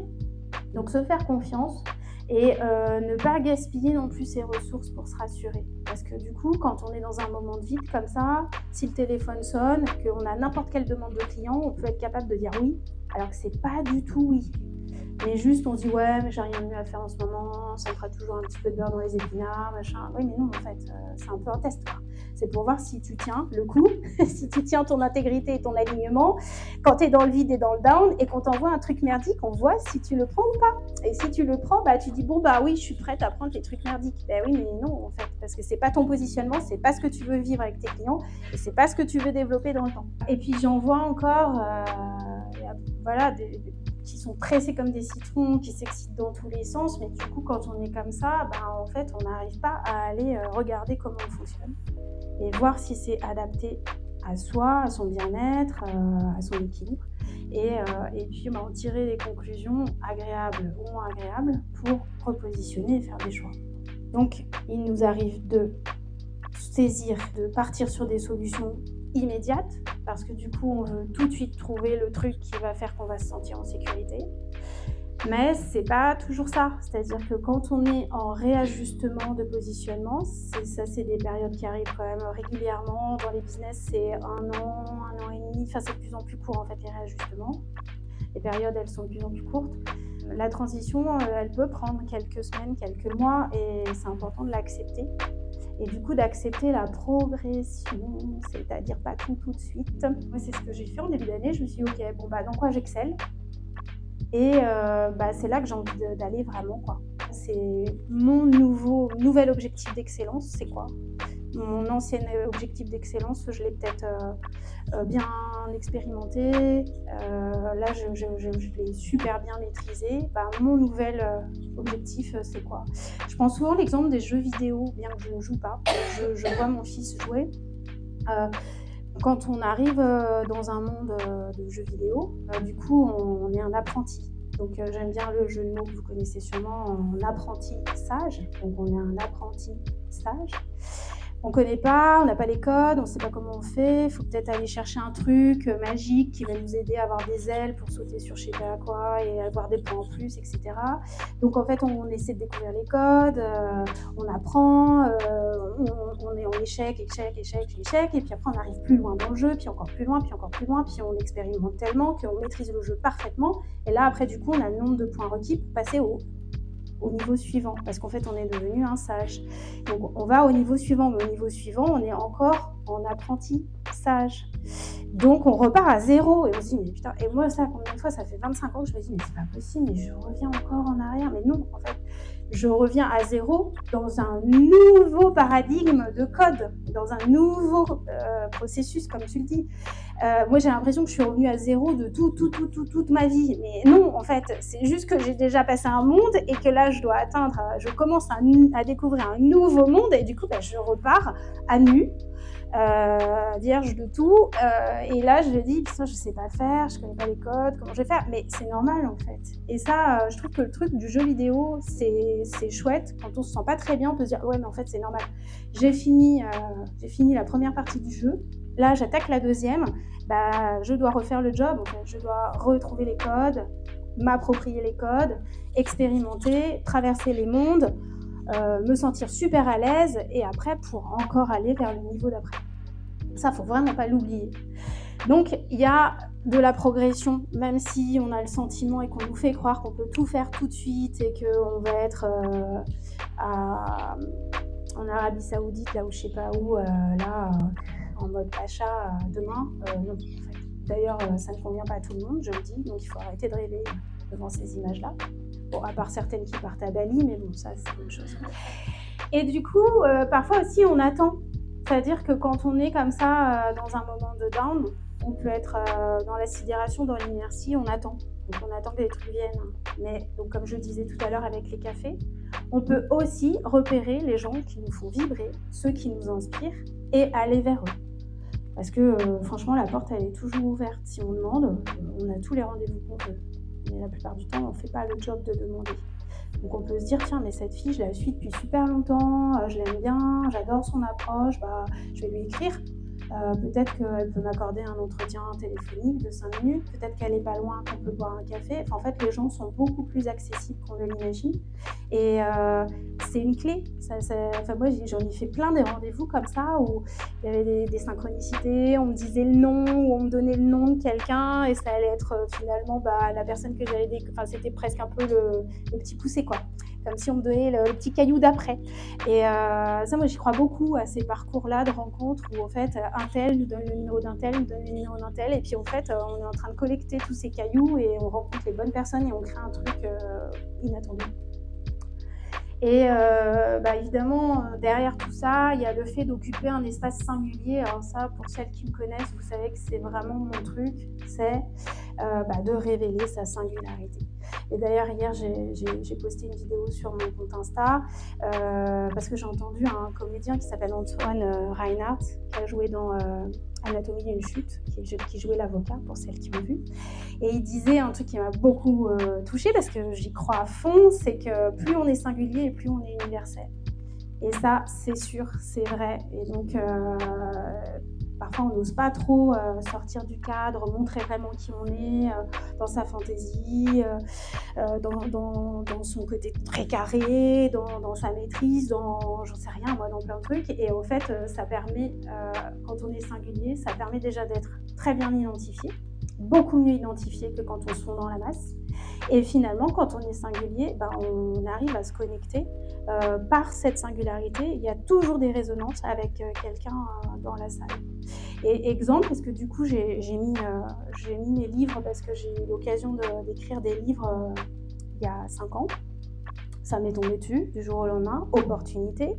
Donc se faire confiance. Et ne pas gaspiller non plus ses ressources pour se rassurer. Parce que du coup, quand on est dans un moment de vide comme ça, si le téléphone sonne, qu'on a n'importe quelle demande de client, on peut être capable de dire oui, alors que c'est pas du tout oui. Mais juste, on se dit ouais, mais j'ai rien de mieux à faire en ce moment, ça me fera toujours un petit peu de beurre dans les épinards, machin. Oui, mais non, en fait, c'est un peu un test, quoi. C'est pour voir si tu tiens le coup, si tu tiens ton intégrité et ton alignement, quand tu es dans le vide et dans le down, et qu'on t'envoie un truc merdique, on voit si tu le prends ou pas. Et si tu le prends, tu dis bon, oui, je suis prête à prendre les trucs merdiques. Oui, mais non, en fait, parce que c'est pas ton positionnement, c'est pas ce que tu veux vivre avec tes clients, et c'est pas ce que tu veux développer dans le temps. Et puis j'en vois encore, qui sont pressés comme des citrons, qui s'excitent dans tous les sens, mais du coup, quand on est comme ça, en fait, on n'arrive pas à aller regarder comment on fonctionne et voir si c'est adapté à soi, à son bien-être, à son équilibre, et puis en tirer des conclusions agréables ou moins agréables pour repositionner et faire des choix. Donc, il nous arrive de saisir, de partir sur des solutions immédiates, parce que du coup, on veut tout de suite trouver le truc qui va faire qu'on va se sentir en sécurité. Mais c'est pas toujours ça. C'est-à-dire que quand on est en réajustement de positionnement, c'est des périodes qui arrivent quand même régulièrement. Dans les business, c'est 1 an et demi. Enfin, c'est de plus en plus court, en fait, les réajustements. Les périodes, elles sont de plus en plus courtes. La transition, elle peut prendre quelques semaines, quelques mois, et c'est important de l'accepter. Et du coup, d'accepter la progression, c'est-à-dire pas tout de suite. Moi, c'est ce que j'ai fait en début d'année. Je me suis dit, ok, dans quoi j'excelle ? Et c'est là que j'ai envie d'aller vraiment, quoi. C'est mon nouvel objectif d'excellence, c'est quoi ? Mon ancien objectif d'excellence, je l'ai peut-être bien expérimenté. Là, je l'ai super bien maîtrisé. Mon nouvel objectif, c'est quoi ? Je prends souvent l'exemple des jeux vidéo, bien que je ne joue pas. Je vois mon fils jouer. Quand on arrive dans un monde de jeux vidéo, du coup, on est un apprenti. Donc, j'aime bien le jeu de mots que vous connaissez sûrement, en apprenti sage. Donc, on est un apprenti sage. On ne connaît pas, on n'a pas les codes, on ne sait pas comment on fait. Il faut peut-être aller chercher un truc magique qui va nous aider à avoir des ailes pour sauter sur je ne sais pas quoi et avoir des points en plus, etc. Donc en fait, on essaie de découvrir les codes, on apprend, on est en échec, et puis après on arrive plus loin dans le jeu, puis encore plus loin, puis on expérimente tellement qu'on maîtrise le jeu parfaitement. Et là, après, du coup, on a le nombre de points requis pour passer au niveau suivant, parce qu'en fait on est devenu un sage. Donc on va au niveau suivant, mais au niveau suivant on est encore en apprenti sage. Donc on repart à zéro et on se dit mais putain, et moi ça combien de fois, ça fait 25 ans que je me dis mais c'est pas possible, mais je reviens encore en arrière. Mais non, en fait je reviens à zéro dans un nouveau paradigme de code, dans un nouveau processus, comme tu le dis. Moi, j'ai l'impression que je suis revenue à zéro de toute ma vie. Mais non, en fait, c'est juste que j'ai déjà passé un monde et que là, je commence à découvrir un nouveau monde et du coup, je repars à nu, vierge de tout. Et là, je me dis, putain, je sais pas faire, je connais pas les codes, comment je vais faire ? Mais c'est normal, en fait. Et ça, je trouve que le truc du jeu vidéo, c'est chouette. Quand on se sent pas très bien, on peut se dire, ouais, mais en fait, c'est normal. J'ai fini la première partie du jeu. Là, j'attaque la deuxième. Je dois refaire le job. En fait. Je dois retrouver les codes, m'approprier les codes, expérimenter, traverser les mondes, me sentir super à l'aise et après pour encore aller vers le niveau d'après. Ça, faut vraiment pas l'oublier. Donc, il y a de la progression, même si on a le sentiment et qu'on nous fait croire qu'on peut tout faire tout de suite et qu'on va être en Arabie Saoudite, là où je sais pas où, en mode pacha demain. Non, en fait, D'ailleurs, ça ne convient pas à tout le monde, je le dis, donc il faut arrêter de rêver devant ces images-là. Bon, à part certaines qui partent à Bali, mais bon, ça, c'est une chose. Et du coup, parfois aussi, on attend. C'est-à-dire que quand on est comme ça, dans un moment de down, on peut être dans la sidération, dans l'inertie, on attend. Donc on attend que les trucs viennent. Mais donc, comme je le disais tout à l'heure avec les cafés, on peut aussi repérer les gens qui nous font vibrer, ceux qui nous inspirent, et aller vers eux. Parce que franchement, la porte, elle est toujours ouverte. Si on demande, on a tous les rendez-vous qu'on veut. Mais la plupart du temps, on ne fait pas le job de demander. Donc on peut se dire, tiens, mais cette fille, je la suis depuis super longtemps, je l'aime bien, j'adore son approche, je vais lui écrire. Peut-être qu'elle peut m'accorder un entretien téléphonique de 5 minutes, peut-être qu'elle n'est pas loin, qu'on peut boire un café. Enfin, en fait, les gens sont beaucoup plus accessibles qu'on ne l'imagine. Et c'est une clé. Moi, j'en ai fait plein des rendez-vous comme ça, où il y avait des synchronicités, on me disait le nom, ou on me donnait le nom de quelqu'un, et ça allait être finalement la personne que j'allais découvrir. Enfin, c'était presque un peu le petit poussé, quoi. Comme si on me donnait le petit caillou d'après. Et ça, moi, j'y crois beaucoup à ces parcours-là de rencontres où, en fait, un tel nous donne le numéro d'un tel, nous donne le numéro d'un tel, et puis, en fait, on est en train de collecter tous ces cailloux et on rencontre les bonnes personnes et on crée un truc inattendu. Et évidemment, derrière tout ça, il y a le fait d'occuper un espace singulier. Alors ça, pour celles qui me connaissent, vous savez que c'est vraiment mon truc, c'est de révéler sa singularité. Et d'ailleurs, hier, j'ai posté une vidéo sur mon compte Insta parce que j'ai entendu un comédien qui s'appelle Antoine Reinhardt, qui a joué dans Anatomie d'une chute, qui jouait l'avocat, pour celles qui l'ont vu. Et il disait un truc qui m'a beaucoup touchée, parce que j'y crois à fond, c'est que plus on est singulier et plus on est universel. Et ça, c'est sûr, c'est vrai. Et donc, parfois, on n'ose pas trop sortir du cadre, montrer vraiment qui on est, dans sa fantaisie, dans son côté très carré, dans sa maîtrise, j'en sais rien, moi, dans plein de trucs. Et au fait, ça permet, quand on est singulier, ça permet déjà d'être très bien identifié, beaucoup mieux identifié que quand on se fond dans la masse. Et finalement, quand on est singulier, on arrive à se connecter par cette singularité. Il y a toujours des résonances avec quelqu'un dans la salle. Et exemple, parce que du coup, j'ai mis mes livres, parce que j'ai eu l'occasion d'écrire des livres il y a 5 ans. Ça m'est tombé dessus, du jour au lendemain, opportunité.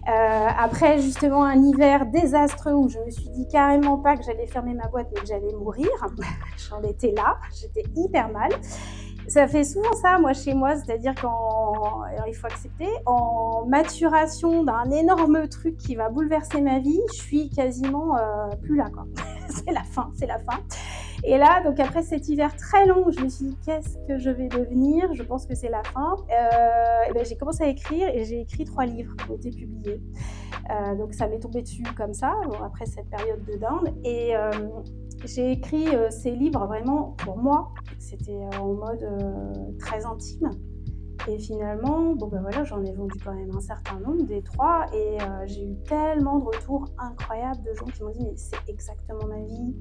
Après justement un hiver désastreux où je me suis dit carrément pas que j'allais fermer ma boîte mais que j'allais mourir. J'en étais là, j'étais hyper mal. Ça fait souvent ça, moi, chez moi, c'est-à-dire alors il faut accepter, en maturation d'un énorme truc qui va bouleverser ma vie, je suis quasiment plus là, quoi. C'est la fin. Et là, donc après cet hiver très long, je me suis dit, qu'est-ce que je vais devenir ? Je pense que c'est la fin. J'ai commencé à écrire et j'ai écrit 3 livres qui ont été publiés. Donc ça m'est tombé dessus comme ça, après cette période de down. Et j'ai écrit ces livres vraiment pour moi. C'était en mode très intime. Et finalement, j'en ai vendu quand même un certain nombre, des 3, et j'ai eu tellement de retours incroyables de gens qui m'ont dit « mais c'est exactement ma vie,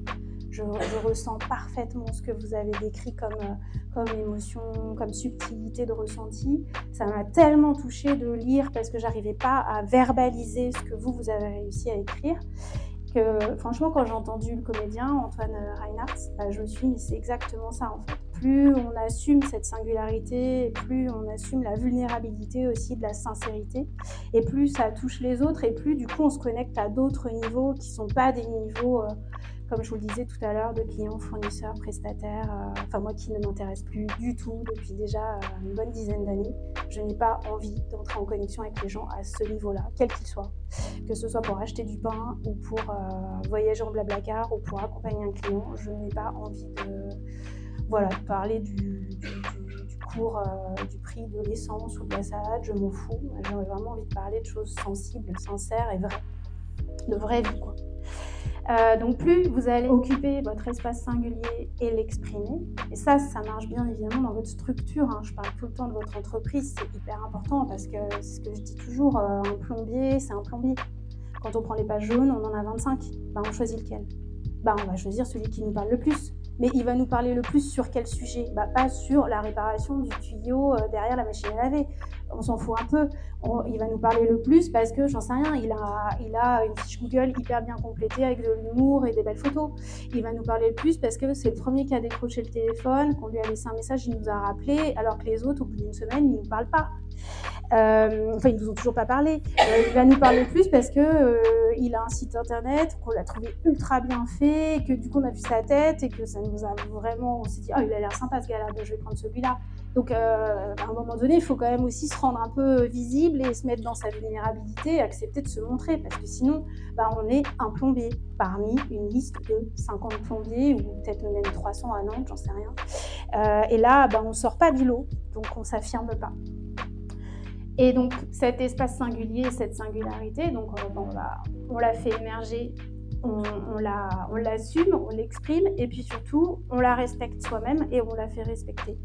je ressens parfaitement ce que vous avez décrit comme émotion, comme subtilité de ressenti ». Ça m'a tellement touchée de lire parce que j'arrivais pas à verbaliser ce que vous avez réussi à écrire. Que, franchement, quand j'ai entendu le comédien Antoine Reinhardt, je me suis dit, mais c'est exactement ça en fait. Plus on assume cette singularité, plus on assume la vulnérabilité aussi de la sincérité, et plus ça touche les autres, et plus du coup on se connecte à d'autres niveaux qui ne sont pas des niveaux, comme je vous le disais tout à l'heure, de clients, fournisseurs, prestataires, moi qui ne m'intéresse plus du tout depuis déjà une bonne dizaine d'années. Je n'ai pas envie d'entrer en connexion avec les gens à ce niveau-là, quel qu'il soit. Que ce soit pour acheter du pain ou pour voyager en Blablacar ou pour accompagner un client, je n'ai pas envie de parler du cours, du prix de l'essence ou de la salade, je m'en fous. J'aurais vraiment envie de parler de choses sensibles, sincères et vraies, de vraie vie, quoi. Donc plus vous allez occuper votre espace singulier et l'exprimer, et ça marche bien évidemment dans votre structure, hein. Je parle tout le temps de votre entreprise, c'est hyper important parce que c'est ce que je dis toujours, un plombier, c'est un plombier. Quand on prend les pages jaunes, on en a 25, on choisit lequel ? On va choisir celui qui nous parle le plus. Mais il va nous parler le plus sur quel sujet ? Pas sur la réparation du tuyau derrière la machine à laver. on s'en fout un peu. Il va nous parler le plus parce que, j'en sais rien, il a une fiche Google hyper bien complétée avec de l'humour et des belles photos. Il va nous parler le plus parce que c'est le premier qui a décroché le téléphone, qu'on lui a laissé un message, il nous a rappelé, alors que les autres, au bout d'une semaine, ils ne nous parlent pas. Enfin, ils nous ont toujours pas parlé. Il va nous parler plus parce que il a un site internet qu'on l'a trouvé ultra bien fait, et que du coup on a vu sa tête et que ça nous a vraiment, on s'est dit, oh, il a l'air sympa ce gars-là, je vais prendre celui-là. Donc à un moment donné, il faut quand même aussi se rendre un peu visible et se mettre dans sa vulnérabilité, et accepter de se montrer, parce que sinon, on est un plombier parmi une liste de 50 plombiers, ou peut-être même 300 à Nantes, j'en sais rien. Et là, on ne sort pas du lot, donc on ne s'affirme pas. Et donc cet espace singulier, cette singularité, donc on l'a fait émerger, on l'assume, on l'exprime, et puis surtout on la respecte soi-même et on la fait respecter.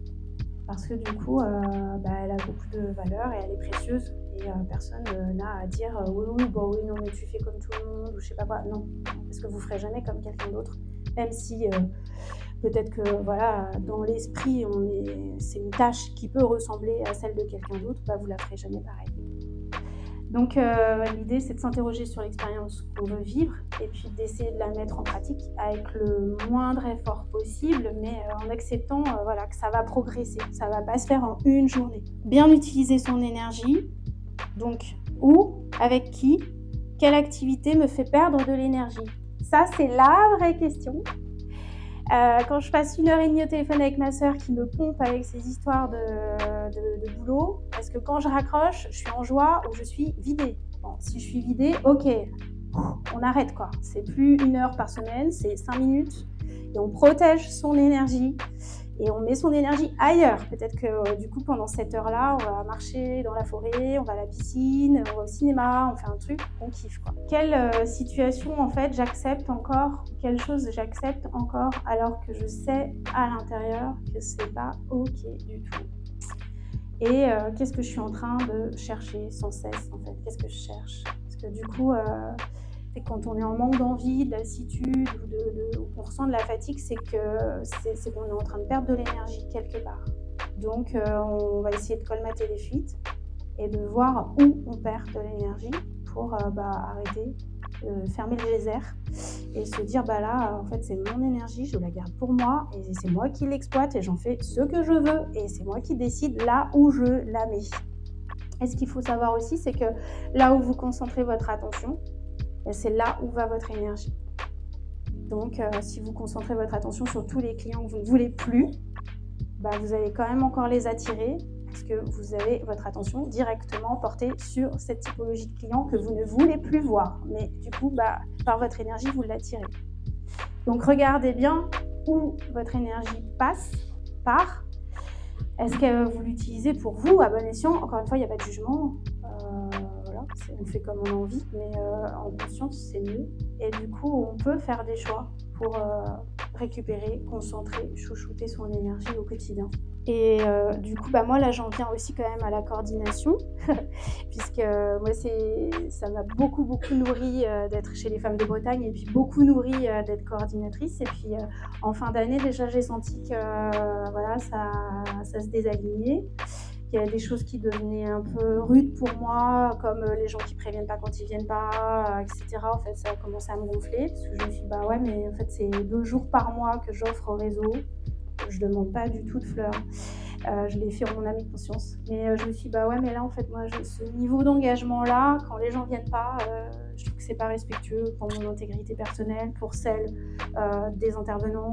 Parce que du coup, elle a beaucoup de valeur et elle est précieuse, et personne n'a à dire oui, non mais tu fais comme tout le monde, ou je sais pas quoi. Non, parce que vous ferez jamais comme quelqu'un d'autre, même si peut-être que dans l'esprit, c'est une tâche qui peut ressembler à celle de quelqu'un d'autre, vous la ferez jamais pareil. Donc l'idée, c'est de s'interroger sur l'expérience qu'on veut vivre, et puis d'essayer de la mettre en pratique avec le moindre effort possible, mais en acceptant que ça va progresser, ça va pas se faire en une journée. Bien utiliser son énergie, donc où, avec qui, quelle activité me fait perdre de l'énergie? Ça, c'est la vraie question. Quand je passe 1h30 au téléphone avec ma sœur qui me pompe avec ses histoires de boulot, parce que quand je raccroche, je suis en joie ou je suis vidée. Bon, si je suis vidée, ok, on arrête quoi. C'est plus 1 heure par semaine, c'est 5 minutes, et on protège son énergie et on met son énergie ailleurs. Peut-être que du coup, pendant cette heure-là, on va marcher dans la forêt, on va à la piscine, on va au cinéma, on fait un truc, on kiffe quoi. Quelle situation en fait j'accepte encore, quelle chose j'accepte encore, alors que je sais à l'intérieur que c'est pas ok du tout. Et qu'est-ce que je suis en train de chercher sans cesse en fait? Qu'est-ce que je cherche? Parce que du coup, quand on est en manque d'envie, de lassitude, ou qu'on ressent de la fatigue, c'est qu'on est en train de perdre de l'énergie quelque part. Donc on va essayer de colmater les fuites et de voir où on perd de l'énergie pour arrêter, fermer le geyser et se dire là en fait c'est mon énergie, je la garde pour moi et c'est moi qui l'exploite et j'en fais ce que je veux et c'est moi qui décide là où je la mets. Et ce qu'il faut savoir aussi, c'est que là où vous concentrez votre attention, c'est là où va votre énergie. Donc si vous concentrez votre attention sur tous les clients que vous ne voulez plus, vous allez quand même encore les attirer, parce que vous avez votre attention directement portée sur cette typologie de clients que vous ne voulez plus voir. Mais du coup, par votre énergie, vous l'attirez. Donc regardez bien où votre énergie part. Est-ce que vous l'utilisez pour vous à bon escient? Encore une fois, il n'y a pas de jugement. On fait comme on a envie, mais en conscience, c'est mieux. Et du coup, on peut faire des choix pour récupérer, concentrer, chouchouter son énergie au quotidien. Et du coup, moi, là, j'en viens aussi quand même à la coordination, puisque moi, ça m'a beaucoup nourri d'être chez les femmes de Bretagne, et puis beaucoup nourri d'être coordinatrice. Et puis, en fin d'année, déjà, j'ai senti que ça se désalignait. Il y avait des choses qui devenaient un peu rudes pour moi, comme les gens qui préviennent pas quand ils viennent pas, etc. En fait, ça a commencé à me gonfler, parce que je me suis dit, mais en fait, c'est 2 jours par mois que j'offre au réseau. Je demande pas du tout de fleurs. Je l'ai fait en mon âme et conscience. Mais je me suis dit, mais là, en fait, moi, ce niveau d'engagement-là, quand les gens viennent pas, je trouve que c'est pas respectueux pour mon intégrité personnelle, pour celle des intervenants,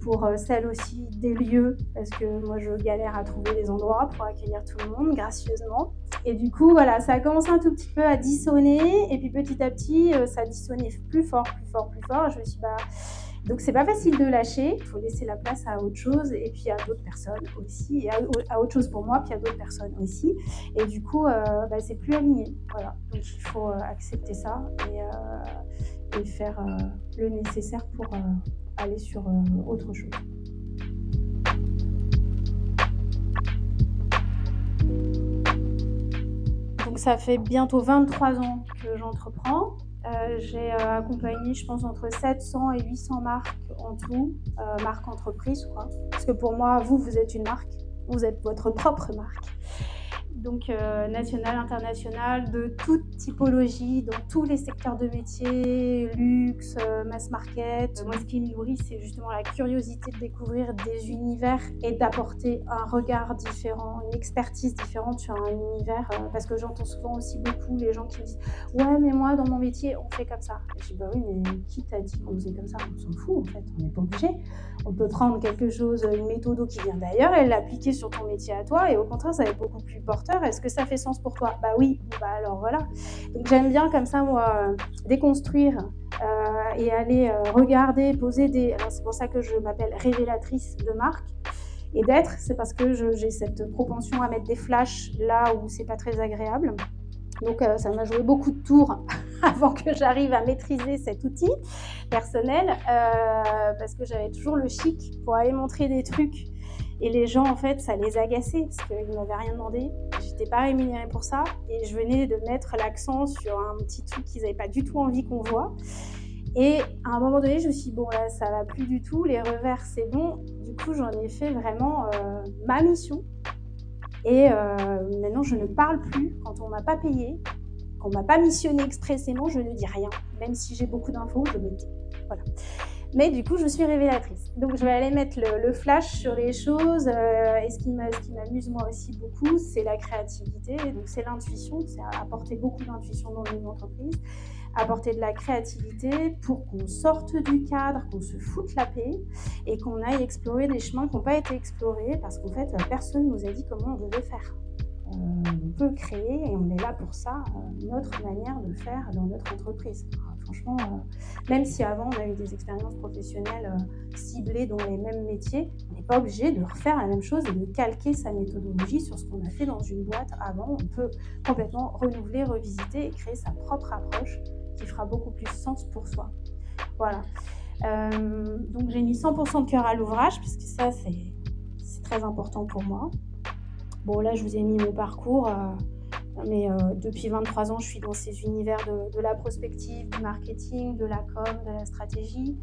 pour celle aussi des lieux, parce que moi, je galère à trouver des endroits pour accueillir tout le monde gracieusement. Et du coup, ça a commencé un tout petit peu à dissonner, et puis petit à petit, ça dissonnait plus fort. Je me suis dit, donc c'est pas facile de lâcher, il faut laisser la place à autre chose et puis à d'autres personnes aussi, et à autre chose pour moi, puis à d'autres personnes aussi. Et du coup, c'est plus aligné. Voilà. Donc il faut accepter ça et faire le nécessaire pour aller sur autre chose. Donc ça fait bientôt 23 ans que j'entreprends. J'ai accompagné, je pense, entre 700 et 800 marques en tout, marques entreprises, quoi. Parce que pour moi, vous êtes une marque, vous êtes votre propre marque. donc national, international, de toute typologie, dans tous les secteurs de métier, luxe, mass market. Moi, ce qui me nourrit, c'est justement la curiosité de découvrir des univers et d'apporter un regard différent, une expertise différente sur un univers. Parce que j'entends souvent aussi beaucoup les gens qui me disent « Ouais, mais moi, dans mon métier, on fait comme ça. » Je dis « Bah oui, mais qui t'a dit qu'on faisait comme ça ? On s'en fout, en fait, on n'est pas obligé. On peut prendre quelque chose, une méthode qui vient d'ailleurs et l'appliquer sur ton métier à toi et au contraire, ça va être beaucoup plus porteur. Est-ce que ça fait sens pour toi ? Bah oui, bah alors voilà. Donc j'aime bien comme ça, moi, déconstruire et aller regarder, poser des... Alors c'est pour ça que je m'appelle révélatrice de marque. Et d'être, c'est parce que j'ai cette propension à mettre des flashs là où c'est pas très agréable. Donc ça m'a joué beaucoup de tours avant que j'arrive à maîtriser cet outil personnel parce que j'avais toujours le chic pour aller montrer des trucs et les gens en fait ça les agaçait parce qu'ils ne m'avaient rien demandé, j'étais pas rémunérée pour ça et je venais de mettre l'accent sur un petit truc qu'ils n'avaient pas du tout envie qu'on voit. Et à un moment donné, je me suis dit, bon là ça va plus du tout, les revers c'est bon, du coup j'en ai fait vraiment ma mission. Et maintenant, je ne parle plus quand on ne m'a pas payé, quand on ne m'a pas missionné expressément, je ne dis rien. Même si j'ai beaucoup d'infos, je me tais. Voilà. Mais du coup, je suis révélatrice. Donc, je vais aller mettre le flash sur les choses. Et ce qui m'amuse moi aussi beaucoup, c'est la créativité. Donc, c'est l'intuition. C'est apporter beaucoup d'intuition dans une entreprise. Apporter de la créativité pour qu'on sorte du cadre, qu'on se foute la paix et qu'on aille explorer des chemins qui n'ont pas été explorés parce qu'en fait, personne ne nous a dit comment on devait faire. On peut créer et on est là pour ça, notre manière de faire dans notre entreprise. Alors, franchement, même si avant on a eu des expériences professionnelles ciblées dans les mêmes métiers, on n'est pas obligé de refaire la même chose et de calquer sa méthodologie sur ce qu'on a fait dans une boîte avant. On peut complètement renouveler, revisiter et créer sa propre approche qui fera beaucoup plus sens pour soi. Voilà. Donc j'ai mis 100% de cœur à l'ouvrage parce que ça c'est très important pour moi. Bon là je vous ai mis mon parcours, mais depuis 23 ans je suis dans ces univers de la prospective, du marketing, de la com, de la stratégie.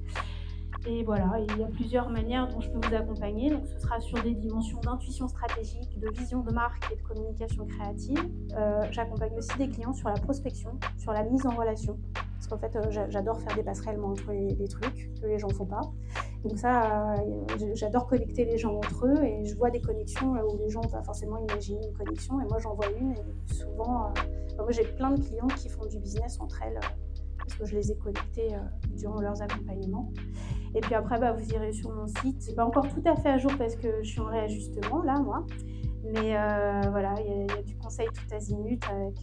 Et voilà, il y a plusieurs manières dont je peux vous accompagner. Donc, ce sera sur des dimensions d'intuition stratégique, de vision de marque et de communication créative. J'accompagne aussi des clients sur la prospection, sur la mise en relation. Parce qu'en fait, j'adore faire des passerelles moi, entre les trucs que les gens ne font pas. Donc ça, j'adore connecter les gens entre eux et je vois des connexions là où les gens n'ont pas forcément imaginé une connexion. Et moi, j'en vois une et souvent, moi j'ai plein de clients qui font du business entre elles parce que je les ai connectées durant leurs accompagnements. Et puis après, vous irez sur mon site. C'est pas encore tout à fait à jour parce que je suis en réajustement là, moi. Mais voilà, il y a du conseil tout azimut avec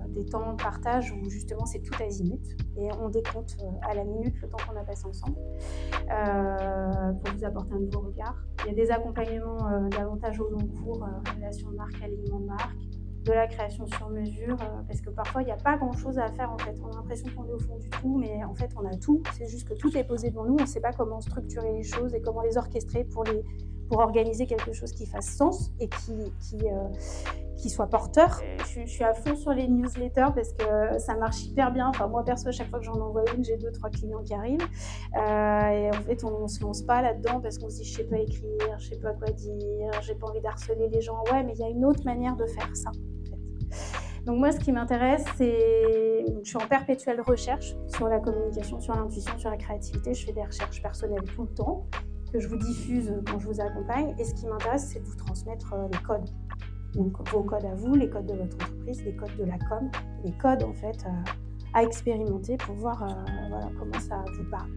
des temps de partage où justement c'est tout azimut. Et on décompte à la minute le temps qu'on a passé ensemble pour vous apporter un nouveau regard. Il y a des accompagnements davantage au long cours, révélation de marque, alignement de marque, de la création sur mesure, parce que parfois il n'y a pas grand chose à faire en fait. On a l'impression qu'on est au fond du trou, mais en fait on a tout. C'est juste que tout est posé devant nous, on ne sait pas comment structurer les choses et comment les orchestrer pour organiser quelque chose qui fasse sens et qui soit porteur. Je suis à fond sur les newsletters parce que ça marche hyper bien. Enfin, moi perso, à chaque fois que j'en envoie une, j'ai 2-3 clients qui arrivent. Et en fait, on ne se lance pas là-dedans parce qu'on se dit je ne sais pas écrire, je ne sais pas quoi dire, j'ai pas envie d'harceler les gens. Ouais, mais il y a une autre manière de faire ça. En fait. Donc moi, ce qui m'intéresse, c'est... Je suis en perpétuelle recherche sur la communication, sur l'intuition, sur la créativité. Je fais des recherches personnelles tout le temps que je vous diffuse quand je vous accompagne. Et ce qui m'intéresse, c'est de vous transmettre les codes. Donc vos codes à vous, les codes de votre entreprise, les codes de la com, les codes en fait à expérimenter pour voir voilà, comment ça vous parle.